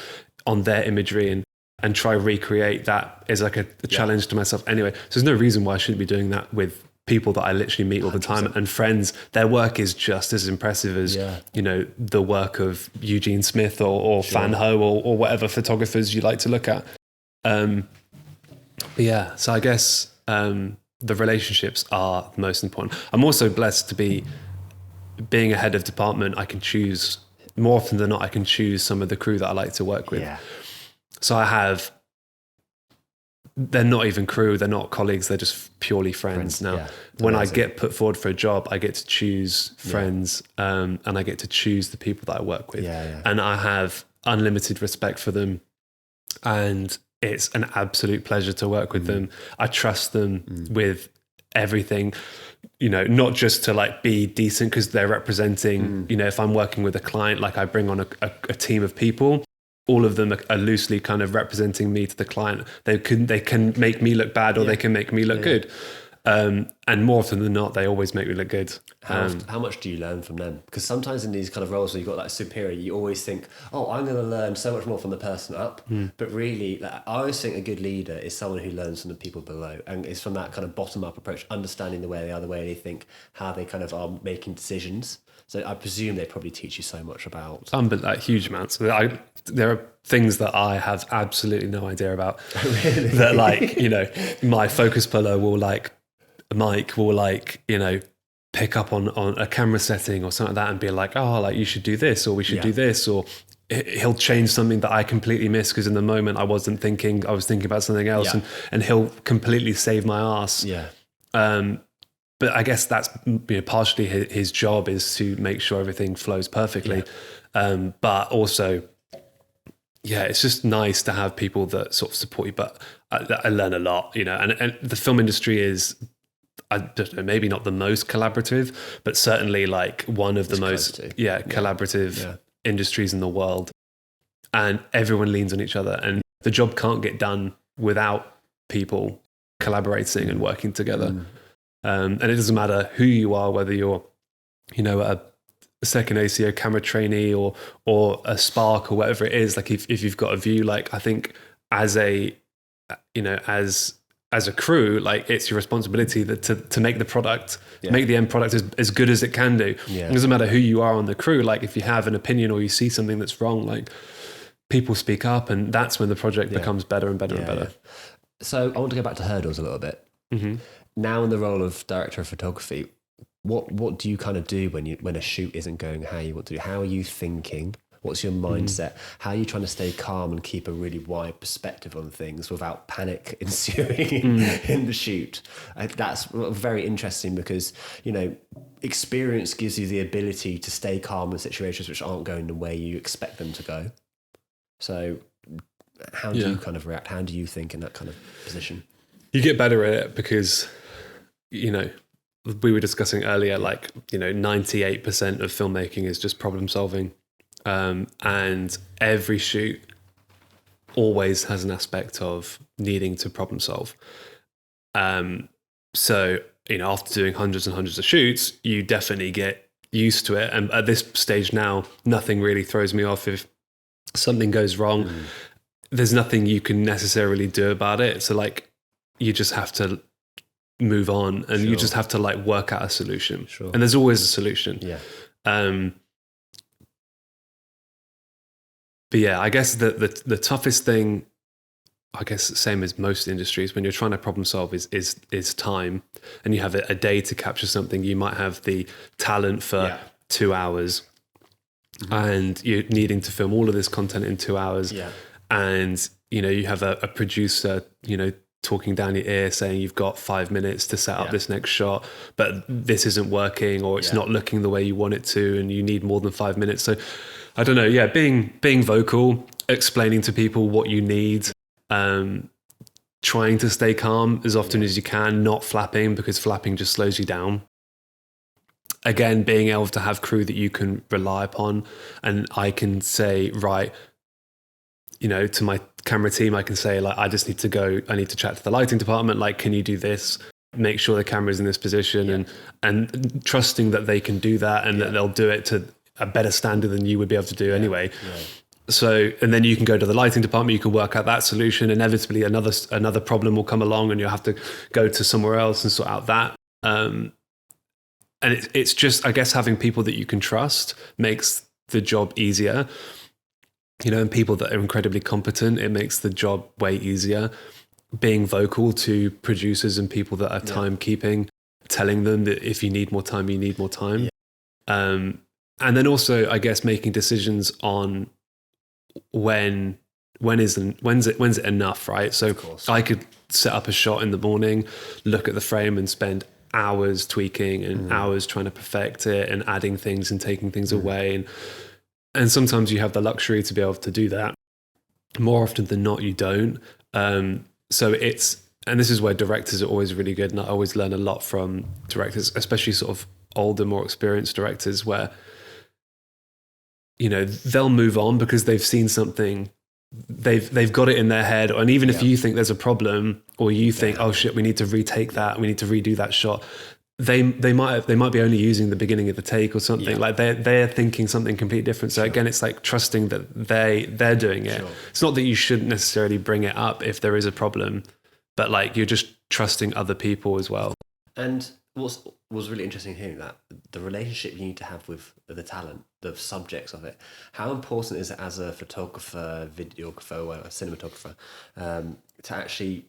on their imagery and try recreate that as like a challenge to myself anyway. So there's no reason why I shouldn't be doing that with people that I literally meet all the time 100%. And friends. Their work is just as impressive as, you know, the work of Eugene Smith or Fan Ho or whatever photographers you like to look at. But yeah, so I guess the relationships are the most important. I'm also blessed to being a head of department. I can choose, more often than not, I can choose some of the crew that I like to work with. Yeah. So they're not even crew, they're not colleagues, they're just purely friends now. Yeah, when I get put forward for a job, I get to choose friends and I get to choose the people that I work with. And I have unlimited respect for them. And it's an absolute pleasure to work with them. I trust them with everything, you know, not just to like be decent because they're representing, you know, if I'm working with a client, like I bring on a team of people, all of them are loosely kind of representing me to the client. They can make me look bad or they can make me look good. And more often than not, they always make me look good. How much do you learn from them? Because sometimes in these kind of roles where you've got that superior, you always think, oh, I'm going to learn so much more from the person up. But really, like, I always think a good leader is someone who learns from the people below and is from that kind of bottom-up approach, understanding the way they are, the way they think, how they kind of are making decisions. So I presume they probably teach you so much about... But like huge amounts. There are things that I have absolutely no idea about. Really? That like, you know, my focus puller will like, Mike will like, you know, pick up on a camera setting or something like that and be like, oh, like you should do this or we should do this, or he'll change something that I completely missed because in the moment I was thinking about something else and he'll completely save my ass. But I guess that's, you know, partially his job is to make sure everything flows perfectly. But also, it's just nice to have people that sort of support you. But I learn a lot, you know, and the film industry is, I don't know, maybe not the most collaborative, but certainly like one of the most collaborative industries in the world. And everyone leans on each other and the job can't get done without people collaborating and working together. And it doesn't matter who you are, whether you're, you know, a second ACO camera trainee or a Spark or whatever it is. Like if you've got a view, like I think as a, you know, as a crew, like it's your responsibility to make the product, make the end product as good as it can do. It doesn't matter who you are on the crew. Like if you have an opinion or you see something that's wrong, like people speak up and that's when the project becomes better and better and better. So I want to go back to hurdles a little bit. Now in the role of director of photography, what do you kind of do when a shoot isn't going how you want to do? How are you thinking? What's your mindset? How are you trying to stay calm and keep a really wide perspective on things without panic ensuing in the shoot? That's very interesting because, you know, experience gives you the ability to stay calm in situations which aren't going the way you expect them to go. So how do you kind of react? How do you think in that kind of position? You get better at it because, you know, we were discussing earlier, like, you know, 98% of filmmaking is just problem solving. And every shoot always has an aspect of needing to problem solve. So, you know, after doing hundreds and hundreds of shoots, you definitely get used to it. And at this stage now, nothing really throws me off. If something goes wrong, there's nothing you can necessarily do about it. So like, you just have to move on and you just have to like work out a solution. And there's always a solution. But yeah, I guess the toughest thing I guess same as most industries, when you're trying to problem solve is time, and you have a day to capture something. You might have the talent for 2 hours, and you're needing to film all of this content in 2 hours. And you have a producer, talking down your ear saying you've got 5 minutes to set up this next shot, but this isn't working, or it's not looking the way you want it to, and you need more than 5 minutes. So I don't know. Yeah. Being vocal, explaining to people what you need, trying to stay calm as often as you can, not flapping, because flapping just slows you down. Again, being able to have crew that you can rely upon, and I can say, right, to my camera team, I can say, like, I need to chat to the lighting department. Like, can you do this? Make sure the camera's in this position, and trusting that they can do that, and that they'll do it to a better standard than you would be able to do anyway. So, and then you can go to the lighting department, you can work out that solution. Inevitably, another problem will come along, and you'll have to go to somewhere else and sort out that. And it's just, I guess, having people that you can trust makes the job easier. And people that are incredibly competent, it makes the job way easier. Being vocal to producers and people that are timekeeping, telling them that if you need more time, you need more time. And then also, I guess, making decisions on when's it enough, right? So I could set up a shot in the morning, look at the frame, and spend hours tweaking and hours trying to perfect it and adding things and taking things away. And sometimes you have the luxury to be able to do that. More often than not, you don't. And this is where directors are always really good. And I always learn a lot from directors, especially sort of older, more experienced directors, where, they'll move on because they've seen something, they've got it in their head. And even if you think there's a problem, or you think, oh shit, we need to retake that, we need to redo that shot, they might be only using the beginning of the take or something. Like they're thinking something completely different. So again, it's like trusting that they're doing it. It's not that you shouldn't necessarily bring it up if there is a problem, but like you're just trusting other people as well. And what was really interesting hearing that, the relationship you need to have with the talent, the subjects of it. How important is it as a photographer, videographer, or a cinematographer, to actually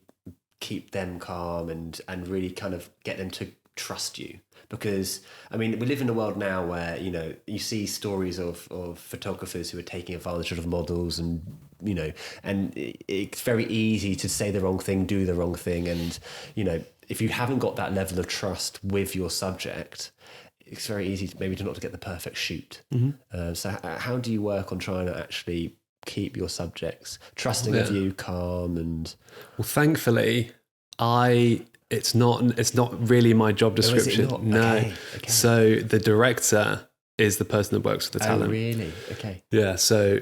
keep them calm and really kind of get them to trust you? Because I mean, we live in a world now where you see stories of photographers who are taking advantage of models, and and it's very easy to say the wrong thing, do the wrong thing, and if you haven't got that level of trust with your subject, it's very easy to not to get the perfect shoot. So how do you work on trying to actually keep your subjects trusting of you, calm? And well, thankfully, it's not really my job description. Oh, is it not? No. Okay. So the director is the person that works with the talent. Oh, really? Okay. Yeah. So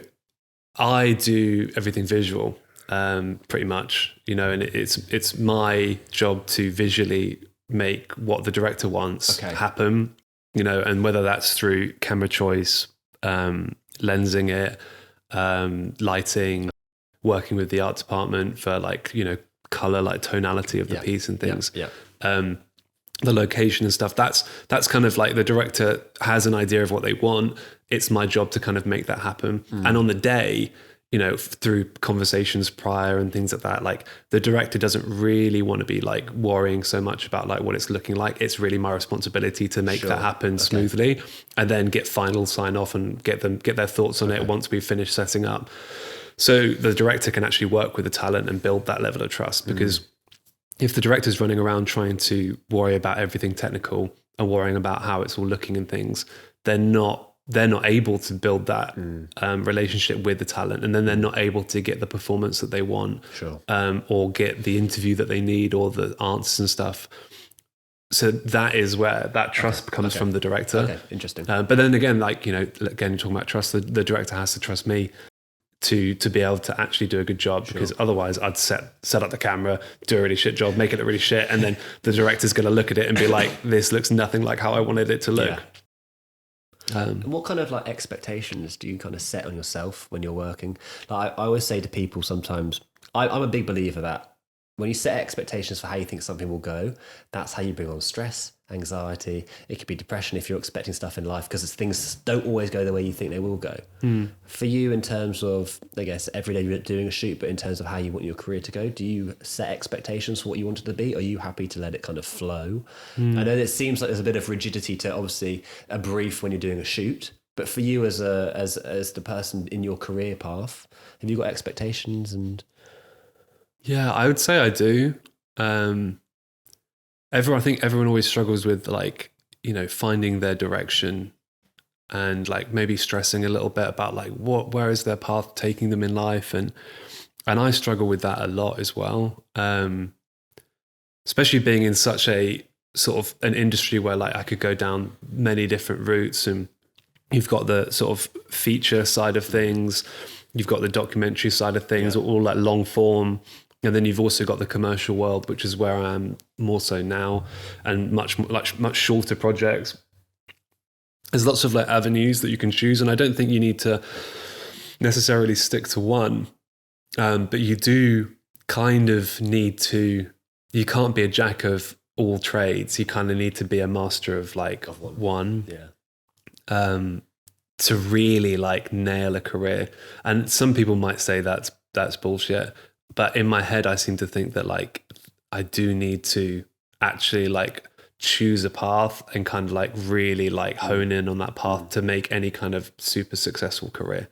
I do everything visual, pretty much, and it's my job to visually make what the director wants happen, and whether that's through camera choice, lensing it, lighting, working with the art department for color, like tonality of the piece and things. The location and stuff, that's kind of like the director has an idea of what they want. It's my job to kind of make that happen. And on the day, through conversations prior and things like that, like the director doesn't really want to be like worrying so much about like what it's looking like. It's really my responsibility to make that happen smoothly, and then get final sign off and get their thoughts on it once we've finished setting up. So the director can actually work with the talent and build that level of trust, because if the director's running around trying to worry about everything technical and worrying about how it's all looking and things, they're not able to build that relationship with the talent, and then they're not able to get the performance that they want, or get the interview that they need, or the answers and stuff. So that is where that trust comes from the director. Okay, interesting. But then again, again, talking about trust, the director has to trust me to be able to actually do a good job, because otherwise I'd set up the camera, do a really shit job, make it look really shit, and then the director's going to look at it and be like, this looks nothing like how I wanted it to look. What kind of expectations do you kind of set on yourself when you're working? Like I always say to people sometimes, I'm a big believer that when you set expectations for how you think something will go, that's how you bring on stress, anxiety. It could be depression if you're expecting stuff in life because things don't always go the way you think they will go. For you, in terms of, I guess, every day you're doing a shoot, but in terms of how you want your career to go, do you set expectations for what you want it to be? Or are you happy to let it kind of flow? I know that it seems like there's a bit of rigidity to obviously a brief when you're doing a shoot, but for you as the person in your career path, have you got expectations? And Yeah, I would say I do. I think everyone always struggles with like, finding their direction and like maybe stressing a little bit about like where is their path taking them in life. And I struggle with that a lot as well. Especially being in such a sort of an industry where like I could go down many different routes, and you've got the sort of feature side of things, you've got the documentary side of things, all that long form. And then you've also got the commercial world, which is where I am more so now, and much shorter projects. There's lots of like avenues that you can choose, and I don't think you need to necessarily stick to one, but you do kind of need to. You can't be a jack of all trades. You kind of need to be a master of like one. To really like nail a career. And some people might say that's bullshit. But in my head, I seem to think that like I do need to actually like choose a path and kind of like really like hone in on that path to make any kind of super successful career.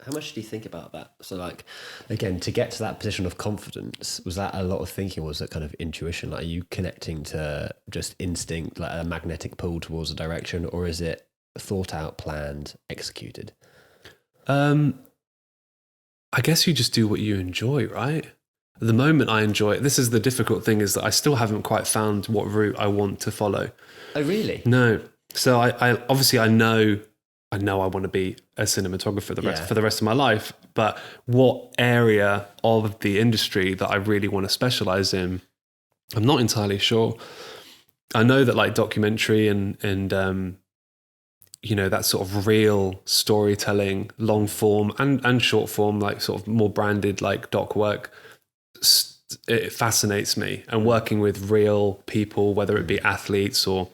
How much do you think about that? So like, again, to get to that position of confidence, was that a lot of thinking? Was it kind of intuition? Like, are you connecting to just instinct, like a magnetic pull towards a direction, or is it thought out, planned, executed? I guess you just do what you enjoy, right? At the moment I enjoy it. This is the difficult thing, is that I still haven't quite found what route I want to follow. Oh, really? No. So I obviously I know I want to be a cinematographer for the rest of my life, but what area of the industry that I really want to specialize in, I'm not entirely sure. I know that like documentary and that sort of real storytelling, long form and short form, like sort of more branded like doc work, it fascinates me. And working with real people, whether it be athletes or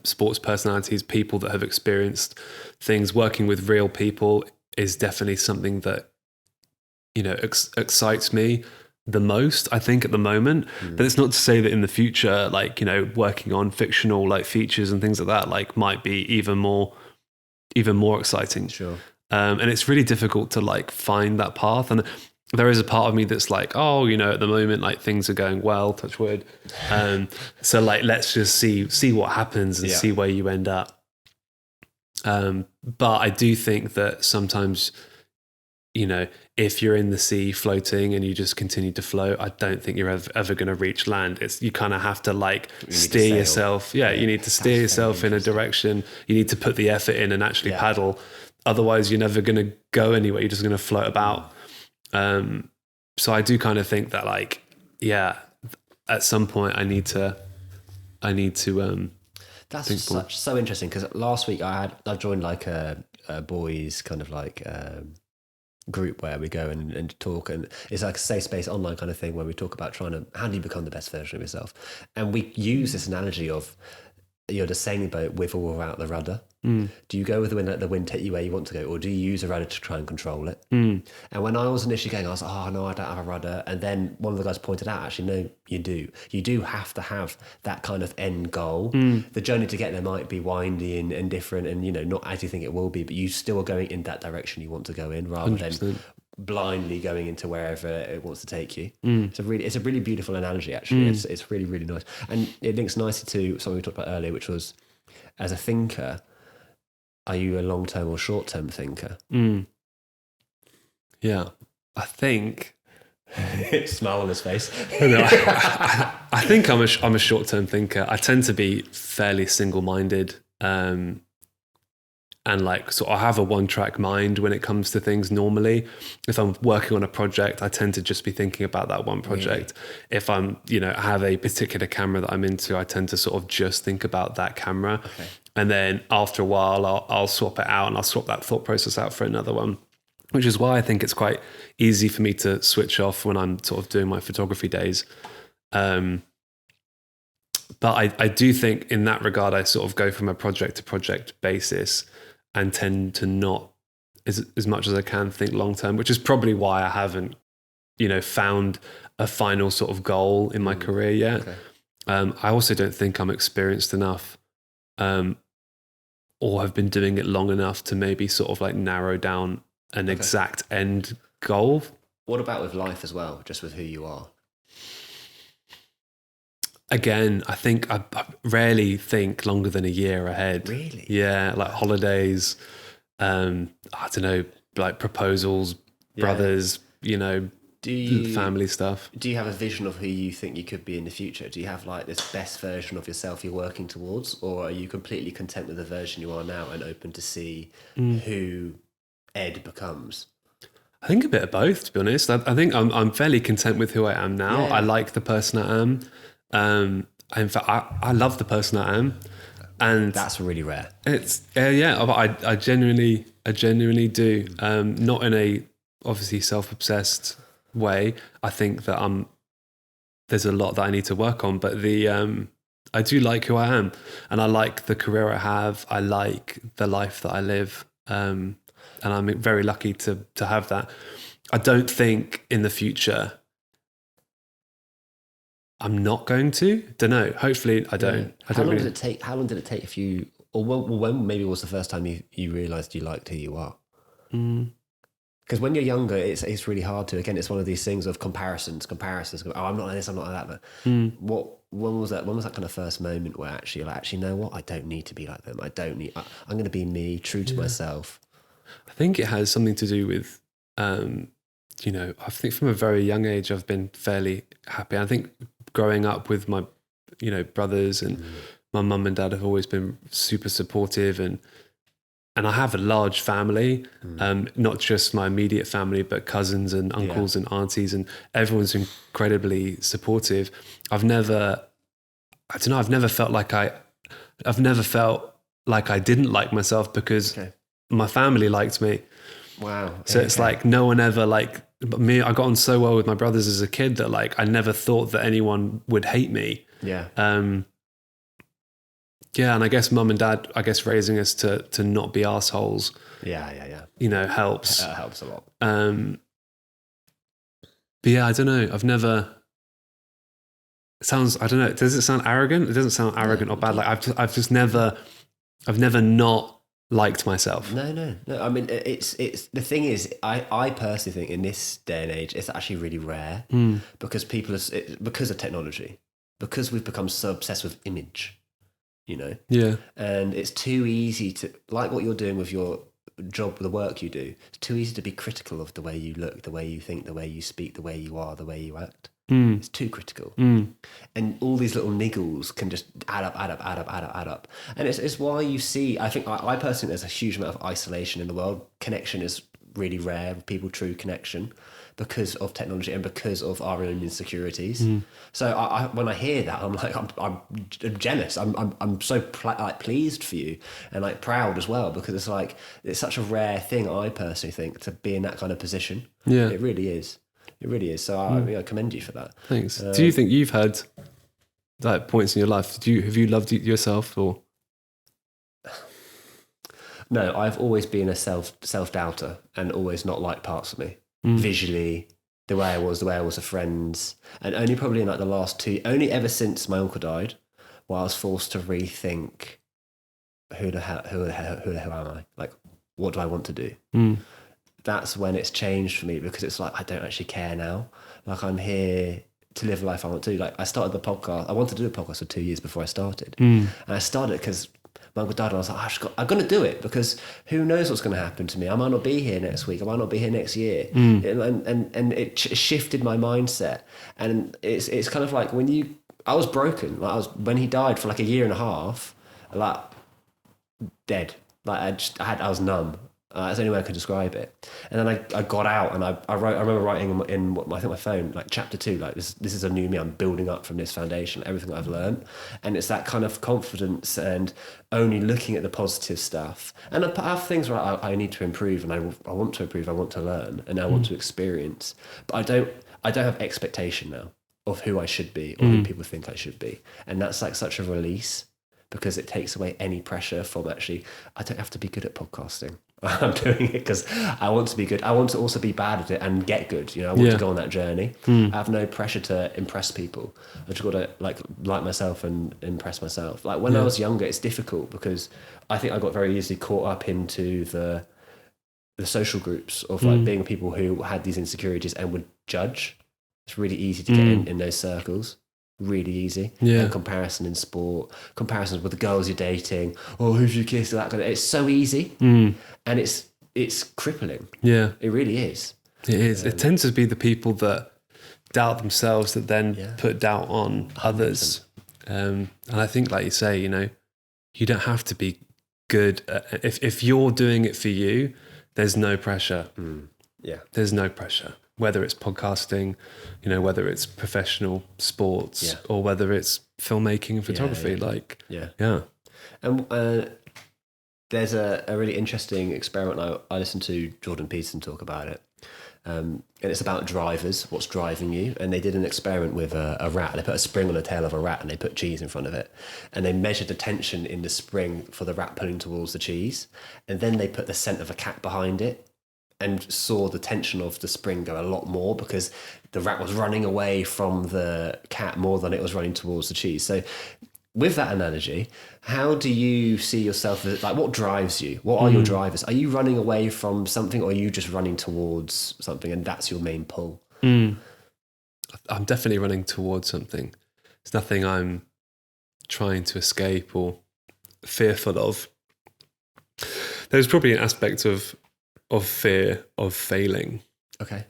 sports personalities, people that have experienced things, working with real people is definitely something that excites me the most, I think, at the moment. But it's not to say that in the future, like, working on fictional like features and things like that, like, might be even more exciting. Sure. And it's really difficult to like find that path. And there is a part of me that's like, at the moment, like, things are going well, touch wood. So like, let's just see what happens and see where you end up. But I do think that sometimes, if you're in the sea floating and you just continue to float, I don't think you're ever going to reach land. You kind of have to like steer yourself. Yeah, you need to steer yourself in a direction. You need to put the effort in and actually paddle. Otherwise, you're never going to go anywhere. You're just going to float about. So I do kind of think that like, at some point I need to. That's so interesting, because last week I joined like a boys kind of like group where we go and talk, and it's like a safe space online kind of thing where we talk about how do you become the best version of yourself. And we use this analogy of you're the sailing boat with or without the rudder. Do you go with the wind, let the wind take you where you want to go, or do you use a rudder to try and control it? And when I was initially going, I was like, oh no, I don't have a rudder. And then one of the guys pointed out, actually, no, you do. You do have to have that kind of end goal. The journey to get there might be windy and different, and not as you think it will be, but you still are going in that direction you want to go in, rather 100%. Than blindly going into wherever it wants to take you. It's a really beautiful analogy, actually. It's really, really nice. And it links nicely to something we talked about earlier, which was, as a thinker, are you a long-term or short-term thinker? Yeah, I think. Smile on his face. No, I think I'm a short-term thinker. I tend to be fairly single-minded, and like, so I have a one-track mind when it comes to things. Normally, if I'm working on a project, I tend to just be thinking about that one project. Really? If I'm, I have a particular camera that I'm into, I tend to sort of just think about that camera. Okay. And then after a while, I'll swap it out, and I'll swap that thought process out for another one, which is why I think it's quite easy for me to switch off when I'm sort of doing my photography days. but I do think in that regard, I sort of go from a project to project basis and tend to not as much as I can think long term, which is probably why I haven't, found a final sort of goal in my career yet. Okay. I also don't think I'm experienced enough, or have been doing it long enough to maybe sort of like narrow down an exact end goal. What about with life as well, just with who you are? Again, I think I rarely think longer than a year ahead. Really? Yeah, like holidays, I don't know, like proposals, brothers, family stuff. Do you have a vision of who you think you could be in the future? Do you have like this best version of yourself you're working towards, or are you completely content with the version you are now and open to see who Ed becomes? I think a bit of both, to be honest. I think I'm fairly content with who I am now. Yeah. I like the person I am. In fact, I love the person I am, and That's really rare. it's I genuinely do. Not in a obviously self-obsessed way. I think that there's a lot that I need to work on, but I do like who I am, and I like the career I have. I like the life that I live, and I'm very lucky to have that. I don't think in the future I'm not going to. Don't know. Hopefully, I don't. How long did it take? How long did it take if you, or when maybe was the first time you realised you liked who you are? Because when you're younger, it's really hard to. Again, it's one of these things of comparisons. Oh, I'm not like this. I'm not like that. But when was that? When was that kind of first moment where actually, you know what? I don't need to be like them. I'm going to be me, true to myself. I think it has something to do with, I think from a very young age, I've been fairly happy. I think growing up with my, brothers and my mum and dad have always been super supportive, and I have a large family, not just my immediate family, but cousins and uncles and aunties, and everyone's incredibly supportive. I've never felt like I didn't like myself because my family liked me. Wow. So it's like no one ever me. I got on so well with my brothers as a kid that I never thought that anyone would hate me. Yeah. Yeah, and I guess mum and dad, raising us to not be assholes. Yeah. Helps. That helps a lot. But yeah, I don't know. I've never. It sounds. I don't know. Does it sound arrogant? It doesn't sound arrogant or bad. I've never not liked myself. No. I mean, it's the thing is, I personally think in this day and age, it's actually really rare because because of technology, because we've become so obsessed with image. Yeah. And it's too easy to, like what you're doing with your job, the work you do, it's too easy to be critical of the way you look, the way you think, the way you speak, the way you are, the way you act. It's too critical. And all these little niggles can just add up. And it's why you see, I think, I personally, there's a huge amount of isolation in the world. Connection is really rare, people true connection, because of technology and because of our own insecurities. So when I hear that, I'm like, I'm jealous. I'm so pleased for you and proud as well, because it's such a rare thing. I personally think to be in that kind of position. Yeah, it really is. So I commend you for that. Thanks. Do you think you've had points in your life? Have you loved yourself or? No, I've always been a self-doubter and always not liked parts of me. Visually, the way I was with friends, and only probably in the last only ever since my uncle died, where I was forced to rethink who the hell am I? What do I want to do? That's when it's changed for me, because it's I don't actually care now. I'm here to live the life I want to. I started the podcast. I wanted to do a podcast for 2 years before I started, and I started because my uncle died, and I was like, I'm going to do it, because who knows what's going to happen to me? I might not be here next week. I might not be here next year. And it shifted my mindset. And it's kind of I was broken. When he died for a year and a half, dead. I was numb. That's the only way I could describe it. And then I got out, and I remember writing in I think my phone, chapter 2, this is a new me. I'm building up from this foundation, everything I've learned. And it's that kind of confidence and only looking at the positive stuff. And I have things where I need to improve, and I want to improve, I want to learn, and I want to experience. But I don't have expectation now of who I should be or who people think I should be. And that's like such a release, because it takes away any pressure from actually, I don't have to be good at podcasting. I'm doing it because I want to be good. I want to also be bad at it and get good. I want to go on that journey. I have no pressure to impress people. I just got to like myself and impress myself. Like when I was younger, it's difficult because I think I got very easily caught up into the social groups of like being people who had these insecurities and would judge. It's really easy to get in those circles. Really easy. And comparison in sport, comparisons with the girls you're dating, who's your kiss, that kind of, it's so easy. And it's crippling. Yeah. It really is. It is. It tends to be the people that doubt themselves that then put doubt on 100%. Others. And I think, like you say, you don't have to be good. If you're doing it for you, there's no pressure. Yeah. There's no pressure. Whether it's podcasting, whether it's professional sports or whether it's filmmaking and photography, And there's a really interesting experiment. I listened to Jordan Peterson talk about it. And it's about drivers, what's driving you. And they did an experiment with a rat. They put a spring on the tail of a rat and they put cheese in front of it. And they measured the tension in the spring for the rat pulling towards the cheese. And then they put the scent of a cat behind it, and saw the tension of the spring go a lot more because the rat was running away from the cat more than it was running towards the cheese. So with that analogy, how do you see yourself? Like, what drives you? What are your drivers? Are you running away from something, or are you just running towards something and that's your main pull? I'm definitely running towards something. It's nothing I'm trying to escape or fearful of. There's probably an aspect of fear of failing. Okay.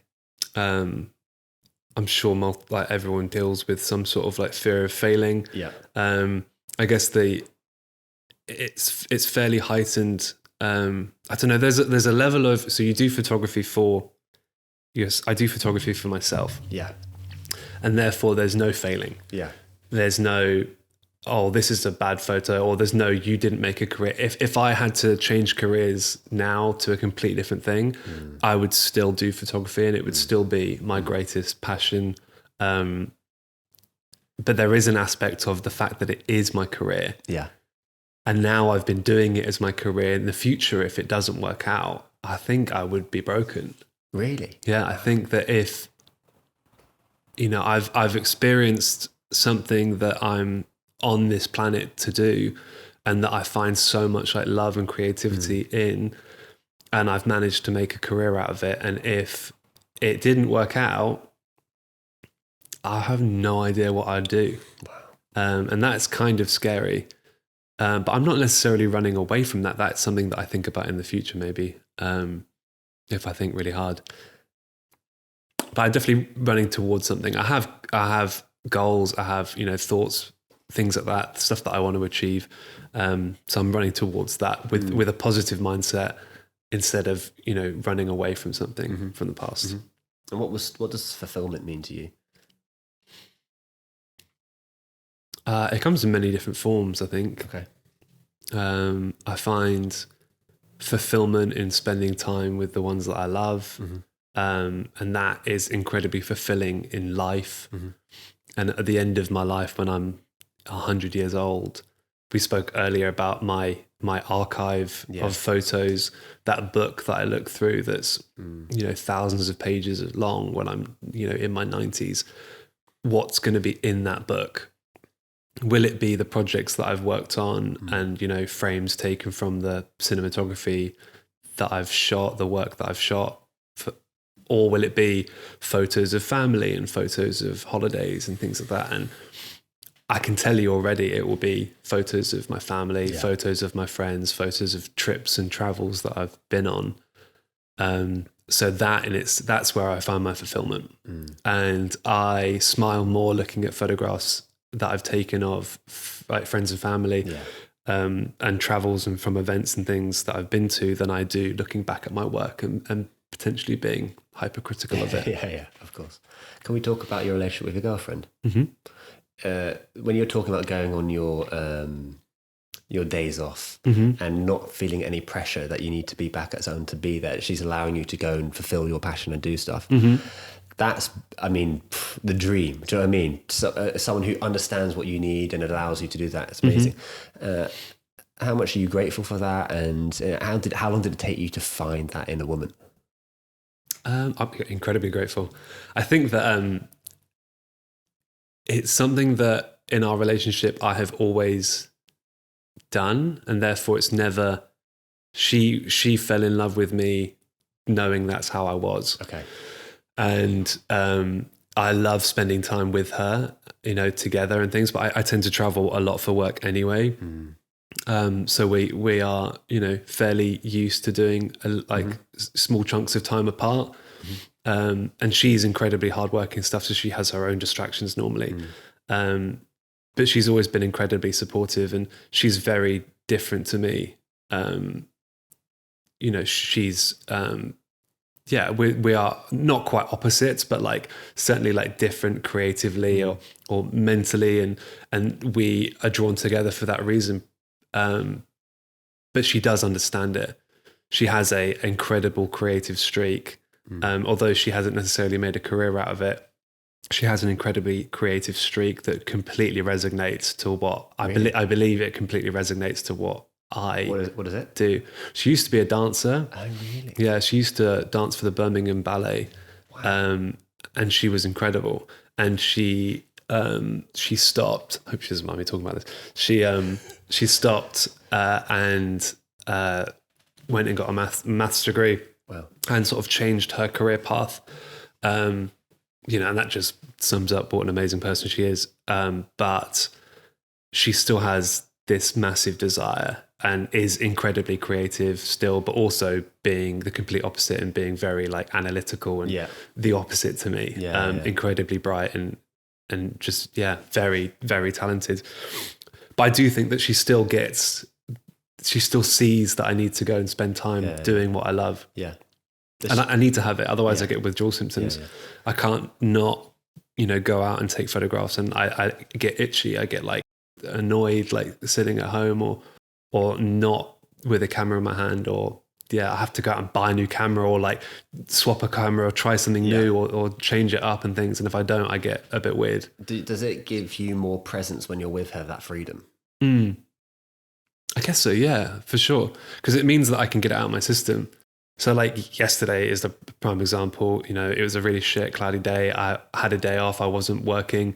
I'm sure like everyone deals with some sort of like fear of failing. Yeah. I guess it's fairly heightened. I don't know. There's a level of, so you do photography for, yes, I do photography for myself. Yeah. And therefore there's no failing. Yeah. There's no, this is a bad photo, or there's no, you didn't make a career. If I had to change careers now to a completely different thing, I would still do photography and it would still be my greatest passion. But there is an aspect of the fact that it is my career. Yeah. And now I've been doing it as my career. In the future, if it doesn't work out, I think I would be broken. Really? Yeah, I think that if, I've experienced something that I'm on this planet to do, and that I find so much like love and creativity in, and I've managed to make a career out of it. And if it didn't work out, I have no idea what I'd do. Wow. And that's kind of scary. But I'm not necessarily running away from that. That's something that I think about in the future, maybe, if I think really hard. But I'm definitely running towards something. I have goals. I have, thoughts, things like that, stuff that I want to achieve. So I'm running towards that with a positive mindset instead of, running away from something from the past. And what does fulfillment mean to you? It comes in many different forms, I think. Okay. I find fulfillment in spending time with the ones that I love. And that is incredibly fulfilling in life. And at the end of my life, when I'm 100 years old, we spoke earlier about my archive of photos, that book that I look through that's thousands of pages long when I'm in my 90s. What's going to be in that book? Will it be the projects that I've worked on and frames taken from the cinematography that I've shot, the work that I've shot, or will it be photos of family and photos of holidays and things like that? And I can tell you already it will be photos of my family, photos of my friends, photos of trips and travels that I've been on. So that's where I find my fulfillment. And I smile more looking at photographs that I've taken of like friends and family and travels and from events and things that I've been to than I do looking back at my work and potentially being hypercritical of it. Yeah, of course. Can we talk about your relationship with your girlfriend? When you're talking about going on your days off and not feeling any pressure that you need to be back at something to be there, she's allowing you to go and fulfill your passion and do stuff. That's, I mean, the dream. Do you know what I mean? So, someone who understands what you need and allows you to do that. It's amazing. How much are you grateful for that? And how long did it take you to find that in a woman? I'm incredibly grateful. I think that it's something that in our relationship I have always done, and therefore it's never. She fell in love with me, knowing that's how I was. Okay. And I love spending time with her, together and things. But I tend to travel a lot for work anyway. So we are, fairly used to doing small chunks of time apart. And she's incredibly hardworking stuff, so she has her own distractions normally. But she's always been incredibly supportive, and she's very different to me. She's we are not quite opposites, but certainly different creatively or mentally, and we are drawn together for that reason. But she does understand it. She has a incredible creative streak. Although she hasn't necessarily made a career out of it, she has an incredibly creative streak that completely resonates to what I believe it completely resonates to what what is it? do. She used to be a dancer. Oh, really? Yeah, she used to dance for the Birmingham Ballet. Wow. And she was incredible. And she stopped. I hope she doesn't mind me talking about this. She stopped and went and got a maths degree. Wow. And sort of changed her career path. And that just sums up what an amazing person she is. But she still has this massive desire and is incredibly creative still, but also being the complete opposite and being very analytical and the opposite to me. Incredibly bright and just, very, very talented. But I do think that she still sees that I need to go and spend time doing what I love. Yeah. And I need to have it. Otherwise I get withdrawal symptoms. I can't not, go out and take photographs, and I get itchy. I get annoyed, sitting at home or not with a camera in my hand, or I have to go out and buy a new camera or swap a camera or try something new or change it up and things. And if I don't, I get a bit weird. Does it give you more presence when you're with her, that freedom? I guess so, yeah, for sure. Because it means that I can get it out of my system. So yesterday is the prime example. It was a really shit, cloudy day. I had a day off. I wasn't working.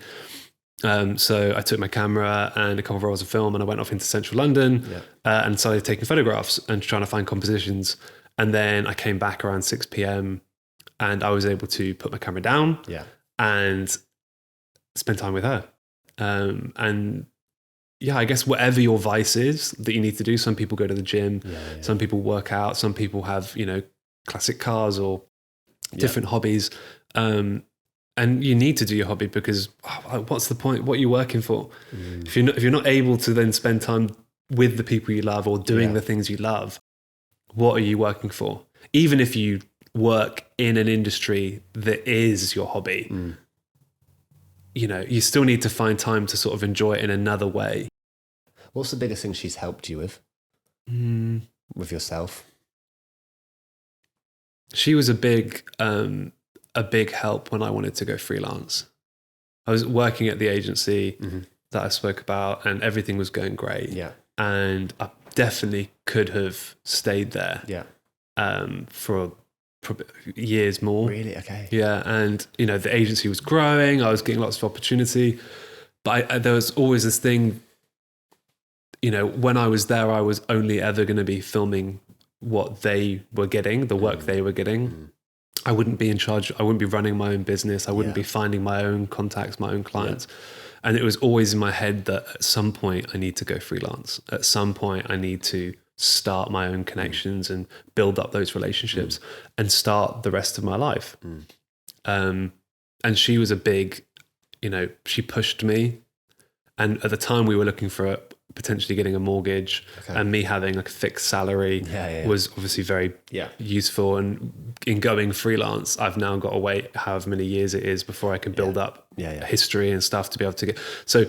So I took my camera and a couple of rolls of film, and I went off into central London and started taking photographs and trying to find compositions. And then I came back around 6 p.m. and I was able to put my camera down and spend time with her. I guess whatever your vice is that you need to do, some people go to the gym, some people work out, some people have, classic cars or different hobbies. And you need to do your hobby because what's the point? What are you working for? If you're not able to then spend time with the people you love or doing the things you love, what are you working for? Even if you work in an industry that is your hobby, you still need to find time to sort of enjoy it in another way. What's the biggest thing she's helped you with? With yourself? She was a big help when I wanted to go freelance. I was working at the agency that I spoke about, and everything was going great. Yeah. And I definitely could have stayed there. Yeah. For years more. Really? Okay. Yeah. And, the agency was growing. I was getting lots of opportunity. But there was always this thing, when I was there, I was only ever going to be filming what they were getting, the work they were getting. I wouldn't be in charge. I wouldn't be running my own business. I wouldn't be finding my own contacts, my own clients. And it was always in my head that at some point I need to go freelance. At some point I need to start my own connections and build up those relationships and start the rest of my life. And she was a big, she pushed me. And at the time we were looking for potentially getting a mortgage, and me having a fixed salary was obviously very useful. And in going freelance, I've now got to wait however many years it is before I can build up history and stuff to be able to get. So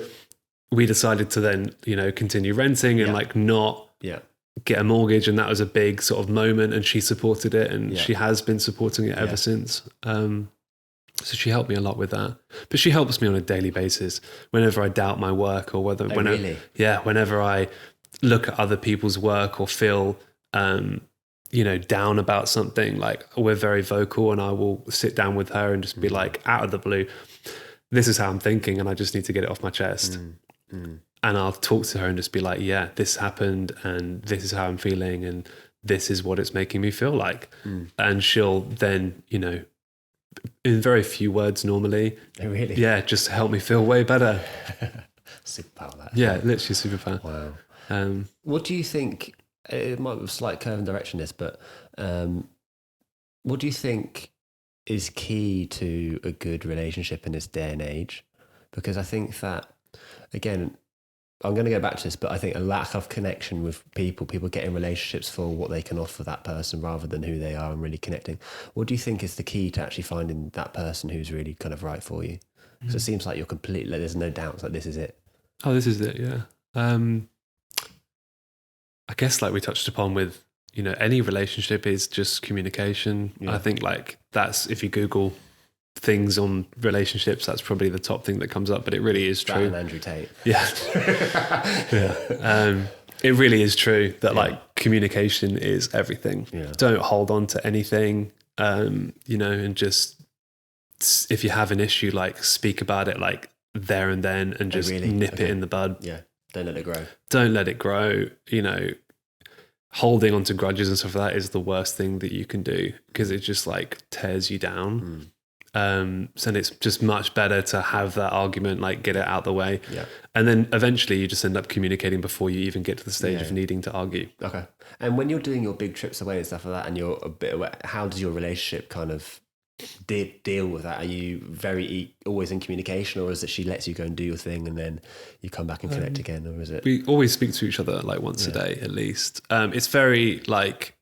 we decided to then, continue renting and not get a mortgage. And that was a big sort of moment, and she supported it, and she has been supporting it ever since. So she helped me a lot with that. But she helps me on a daily basis whenever I doubt my work, or Really? whenever I look at other people's work or feel down about something. Like, we're very vocal, and I will sit down with her and just be like, out of the blue, this is how I'm thinking, and I just need to get it off my chest. And I'll talk to her and just be like, yeah, this happened, and this is how I'm feeling, and this is what it's making me feel like. And she'll then, in very few words normally, Really? yeah, just help me feel way better. Superpower, that. Yeah, literally superpower. Wow. What do you think? It might be a slight curve in direction, this, but what do you think is key to a good relationship in this day and age? Because I think that, again, I'm going to go back to this, but I think a lack of connection with people get in relationships for what they can offer that person rather than who they are and really connecting. What do you think is the key to actually finding that person who's really kind of right for you? Because it seems like you're completely, like, there's no doubts, like this is it. Oh, this is it, yeah. I guess, like we touched upon with, any relationship is just communication. I think like that's, if you Google things on relationships, that's probably the top thing that comes up, but it really is true. And Andrew Tate. Yeah. It really is true that like communication is everything. Don't hold on to anything, and just, if you have an issue, like speak about it like there and then, and just nip it in the bud. Yeah. Don't let it grow. Don't let it grow. Holding on to grudges and stuff like that is the worst thing that you can do, because it just like tears you down. So it's just much better to have that argument, like get it out the way. Yeah. And then eventually you just end up communicating before you even get to the stage of needing to argue. Okay. And when you're doing your big trips away and stuff like that, and you're a bit away, how does your relationship kind of deal with that? Are you always in communication, or is it she lets you go and do your thing and then you come back and connect again, or is it? We always speak to each other like once a day at least. It's very like,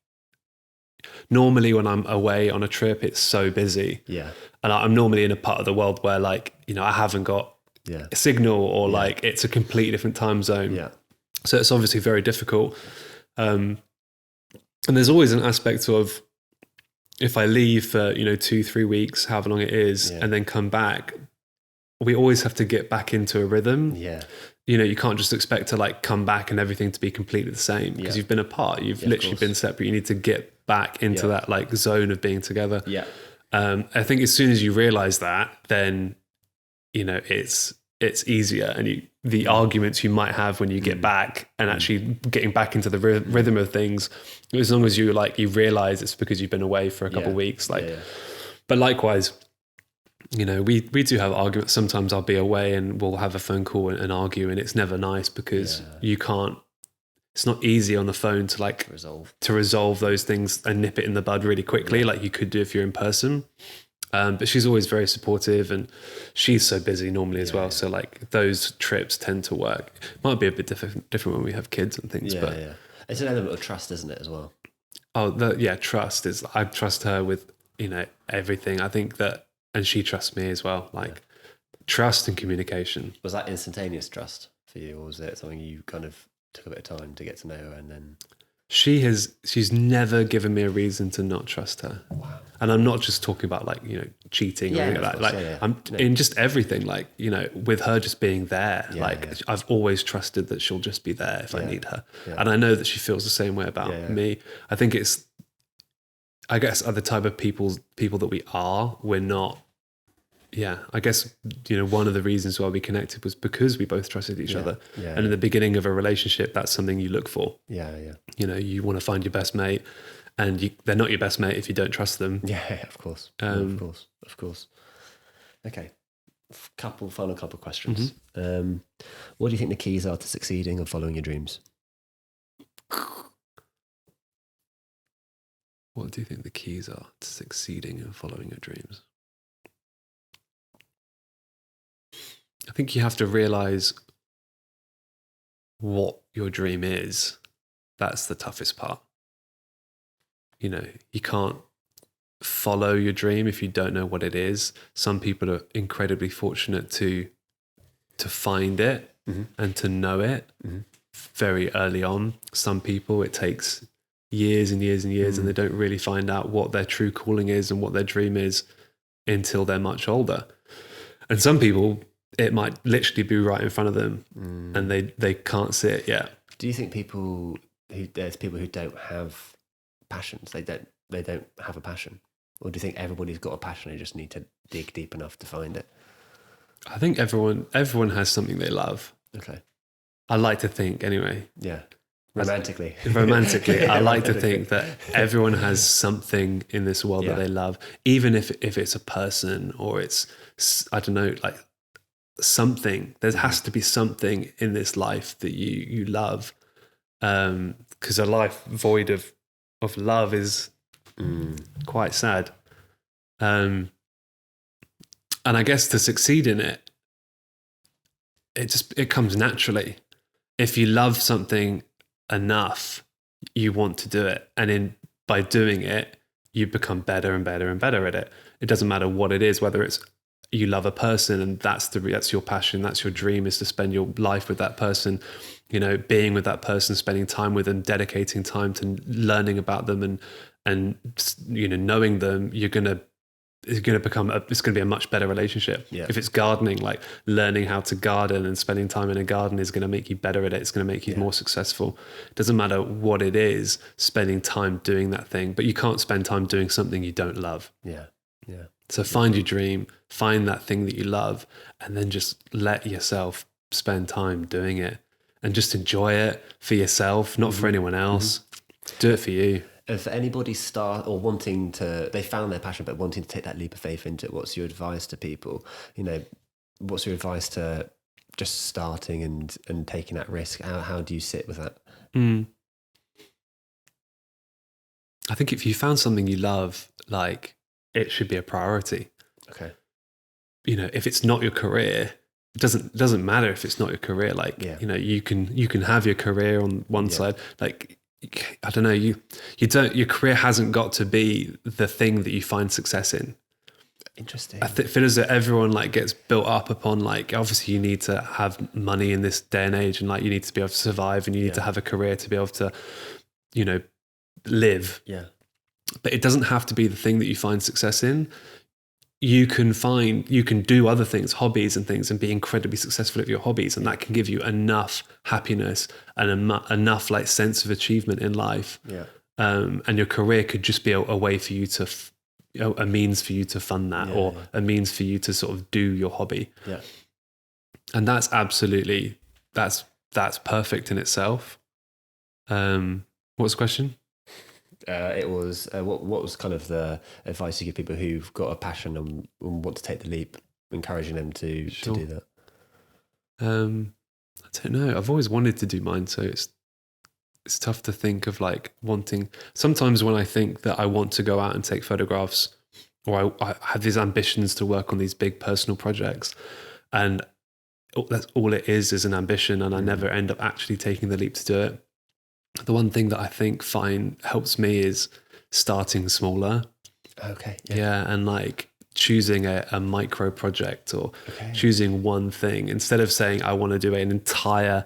normally when I'm away on a trip, it's so busy. Yeah. And I'm normally in a part of the world where like, I haven't got a signal, or like it's a completely different time zone. Yeah. So it's obviously very difficult. And there's always an aspect of, if I leave for, 2-3 weeks, however long it is, and then come back, we always have to get back into a rhythm. Yeah. You can't just expect to like come back and everything to be completely the same, because you've been apart. You've literally been separate. You need to get back into that like zone of being together. Yeah. I think as soon as you realize that, then, it's easier. And the arguments you might have when you get back and actually getting back into the rhythm of things, as long as you realize it's because you've been away for a couple of weeks, but likewise, we do have arguments. Sometimes I'll be away and we'll have a phone call and argue, and it's never nice, because it's not easy on the phone to resolve those things and nip it in the bud really quickly, like you could do if you're in person. But she's always very supportive, and she's so busy normally as well. So like those trips tend to work. Might be a bit different when we have kids and things, but it's an element of trust, isn't it, as well? Oh, trust is, I trust her with, everything. I think that, and she trusts me as well. Like trust and communication. Was that instantaneous trust for you, or was it something you kind of took a bit of time to get to know her and then? She's never given me a reason to not trust her. Wow. And I'm not just talking about like, cheating or anything like that. I'm in just everything, like, with her just being there, I've always trusted that she'll just be there if I need her. Yeah. And I know that she feels the same way about me. I think it's, I guess, are the type of people that we are, we're not. Yeah, I guess, one of the reasons why we connected was because we both trusted each other. Yeah, and in the beginning of a relationship, that's something you look for. Yeah. You want to find your best mate, and they're not your best mate if you don't trust them. Yeah, of course. Of course. Okay. Final couple questions. Mm-hmm. What do you think the keys are to succeeding and following your dreams? What do you think the keys are to succeeding and following your dreams? I think you have to realize what your dream is. That's the toughest part. You can't follow your dream if you don't know what it is. Some people are incredibly fortunate to find it and to know it very early on. Some people, it takes years and years and years, and they don't really find out what their true calling is and what their dream is until they're much older. And some people, it might literally be right in front of them and they can't see it yet. Do you think there's people who don't have passions? They don't have a passion? Or do you think everybody's got a passion, they just need to dig deep enough to find it? I think everyone has something they love. Okay. I like to think anyway. Yeah. Romantically, I like to think that everyone has something in this world that they love, even if it's a person or it's, I don't know, like something. There has to be something in this life that you love, because a life void of love is quite sad. And I guess to succeed in it, it comes naturally. If you love something enough, you want to do it, and by doing it, you become better and better and better at it. It doesn't matter what it is, whether it's you love a person and that's your passion, that's your dream, is to spend your life with that person, being with that person, spending time with them, dedicating time to learning about them and knowing them. It's going to be a much better relationship. Yeah. If it's gardening, like learning how to garden and spending time in a garden is going to make you better at it. It's going to make you more successful. It doesn't matter what it is, spending time doing that thing, but you can't spend time doing something you don't love. Yeah. Yeah. So find your dream, find that thing that you love, and then just let yourself spend time doing it and just enjoy it for yourself, not for anyone else. Do it for you. If anybody they found their passion, but wanting to take that leap of faith into it, what's your advice to people? What's your advice to just starting and taking that risk? How do you sit with that? I think if you found something you love, like, it should be a priority. Okay. If it's not your career, it doesn't matter if it's not your career. Like, you can have your career on one side. Like, I don't know, your career hasn't got to be the thing that you find success in. Interesting. I feel as though everyone like gets built up upon, like, obviously you need to have money in this day and age, and like you need to be able to survive, and you need to have a career to be able to, live. Yeah. But it doesn't have to be the thing that you find success in. You can do other things, hobbies and things, and be incredibly successful at your hobbies. And that can give you enough happiness and enough like sense of achievement in life. Yeah. And your career could just be a way for you to, a means for you to fund that, or a means for you to sort of do your hobby. Yeah. And that's absolutely, that's perfect in itself. What's the question? It was what was kind of the advice you give people who've got a passion and want to take the leap, encouraging them to do that? I don't know. I've always wanted to do mine, so it's tough to think of like wanting. Sometimes when I think that I want to go out and take photographs, or I have these ambitions to work on these big personal projects, and that's all it is an ambition, and I never end up actually taking the leap to do it. The one thing that I think helps me is starting smaller. Okay. Yeah, and like choosing a micro project, or choosing one thing, instead of saying I want to do an entire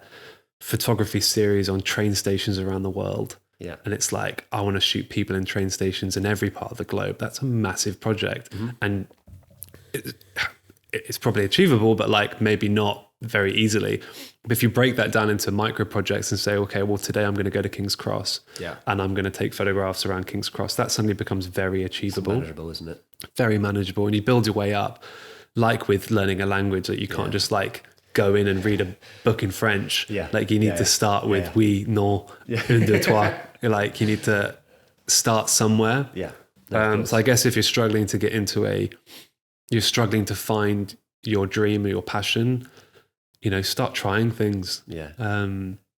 photography series on train stations around the world. Yeah. And it's like, I want to shoot people in train stations in every part of the globe. That's a massive project. And it's probably achievable, but like maybe not very easily. But if you break that down into micro projects and say, okay, well, today I'm going to go to King's Cross, and I'm going to take photographs around King's Cross, that suddenly becomes very achievable. It's manageable, isn't it? Very manageable. And you build your way up, like with learning a language, that you can't just like go in and read a book in French. Yeah. Like you need to start with oui, non, un, deux, trois. Like you need to start somewhere. Yeah. So I guess if you're struggling to get into you're struggling to find your dream or your passion, start trying things. Yeah.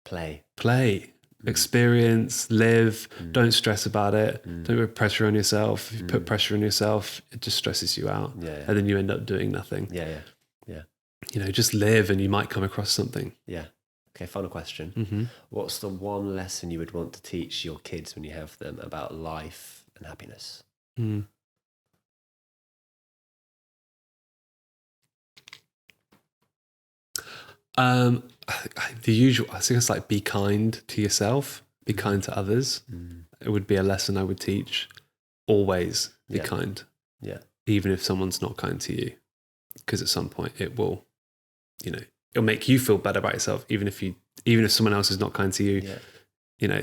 Play, experience, live. Don't stress about it. Don't put pressure on yourself. If you put pressure on yourself, it just stresses you out. And then you end up doing nothing. Yeah. Just live, and you might come across something. Yeah. Okay, final question. What's the one lesson you would want to teach your kids when you have them about life and happiness? The usual, I think it's like, be kind to yourself, be kind to others. It would be a lesson I would teach. Always be kind. Yeah. even if someone's not kind to you, because at some point it will, it'll make you feel better about yourself, even if someone else is not kind to you.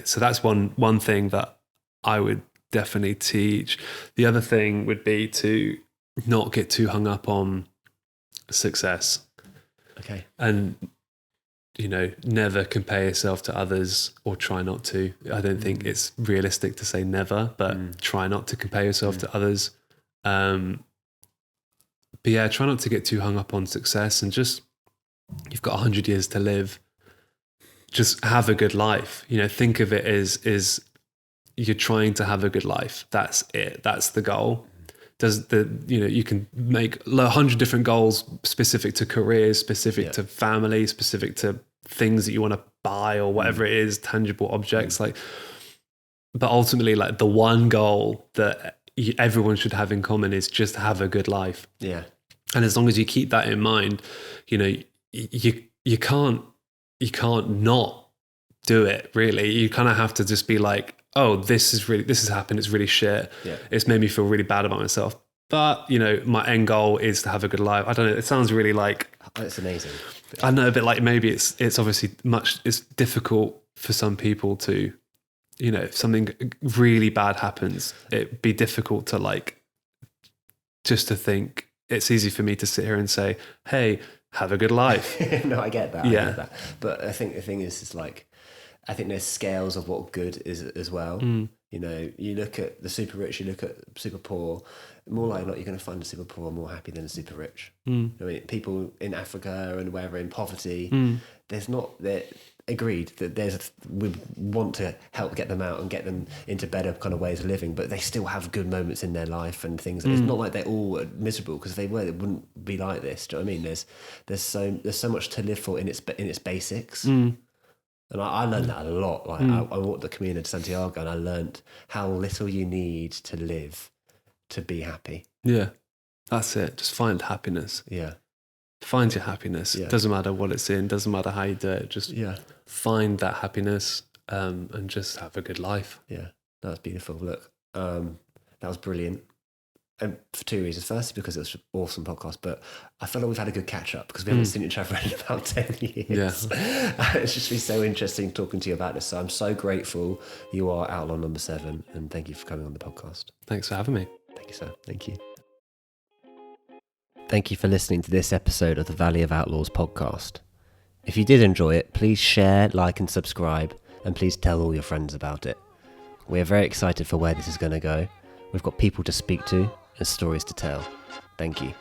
So that's one thing that I would definitely teach. The other thing would be to not get too hung up on success. Okay. And never compare yourself to others, or try not to. I don't think it's realistic to say never, but try not to compare yourself to others. But yeah, try not to get too hung up on success, and just, you've got 100 years to live. Just have a good life. Think of it as you're trying to have a good life. That's it. That's the goal. You can make 100 different goals specific to careers, specific to family, specific to things that you want to buy or whatever it is, tangible objects. But ultimately, the one goal that everyone should have in common is just have a good life. Yeah. And as long as you keep that in mind, you can't not do it. Really, you kind of have to just be like, oh, this has happened. It's really shit. Yeah. It's made me feel really bad about myself. But, my end goal is to have a good life. I don't know. It sounds really it's amazing. I know, but maybe it's obviously it's difficult for some people to, if something really bad happens, it'd be difficult to just to think. It's easy for me to sit here and say, hey, have a good life. No, I get that. Yeah. I get that. But I think the thing is I think there's scales of what good is as well. You look at the super rich, you look at super poor. More likely not, you're going to find a super poor more happy than a super rich. I mean, people in Africa and wherever in poverty, they're agreed that we want to help get them out and get them into better kind of ways of living, but they still have good moments in their life and things. It's not like they're all miserable, because if they were, it wouldn't be like this. Do you know what I mean? There's so much to live for in its basics. And I learned that a lot. I walked the Camino de Santiago, and I learned how little you need to live to be happy. Yeah, that's it. Just find happiness. Yeah. Find your happiness. Yeah. Doesn't matter what it's in. Doesn't matter how you do it. Just find that happiness, and just have a good life. Yeah, that's beautiful. Look, that was brilliant. And for two reasons. Firstly, because it was an awesome podcast, but I feel like we've had a good catch up, because we haven't seen each other in about 10 years. Yeah. It's just been so interesting talking to you about this. So I'm so grateful you are Outlaw number 7, and thank you for coming on the podcast. Thanks for having me. Thank you, sir. Thank you. Thank you for listening to this episode of the Valley of Outlaws podcast. If you did enjoy it, please share, like and subscribe, and please tell all your friends about it. We are very excited for where this is going to go. We've got people to speak to and stories to tell. Thank you.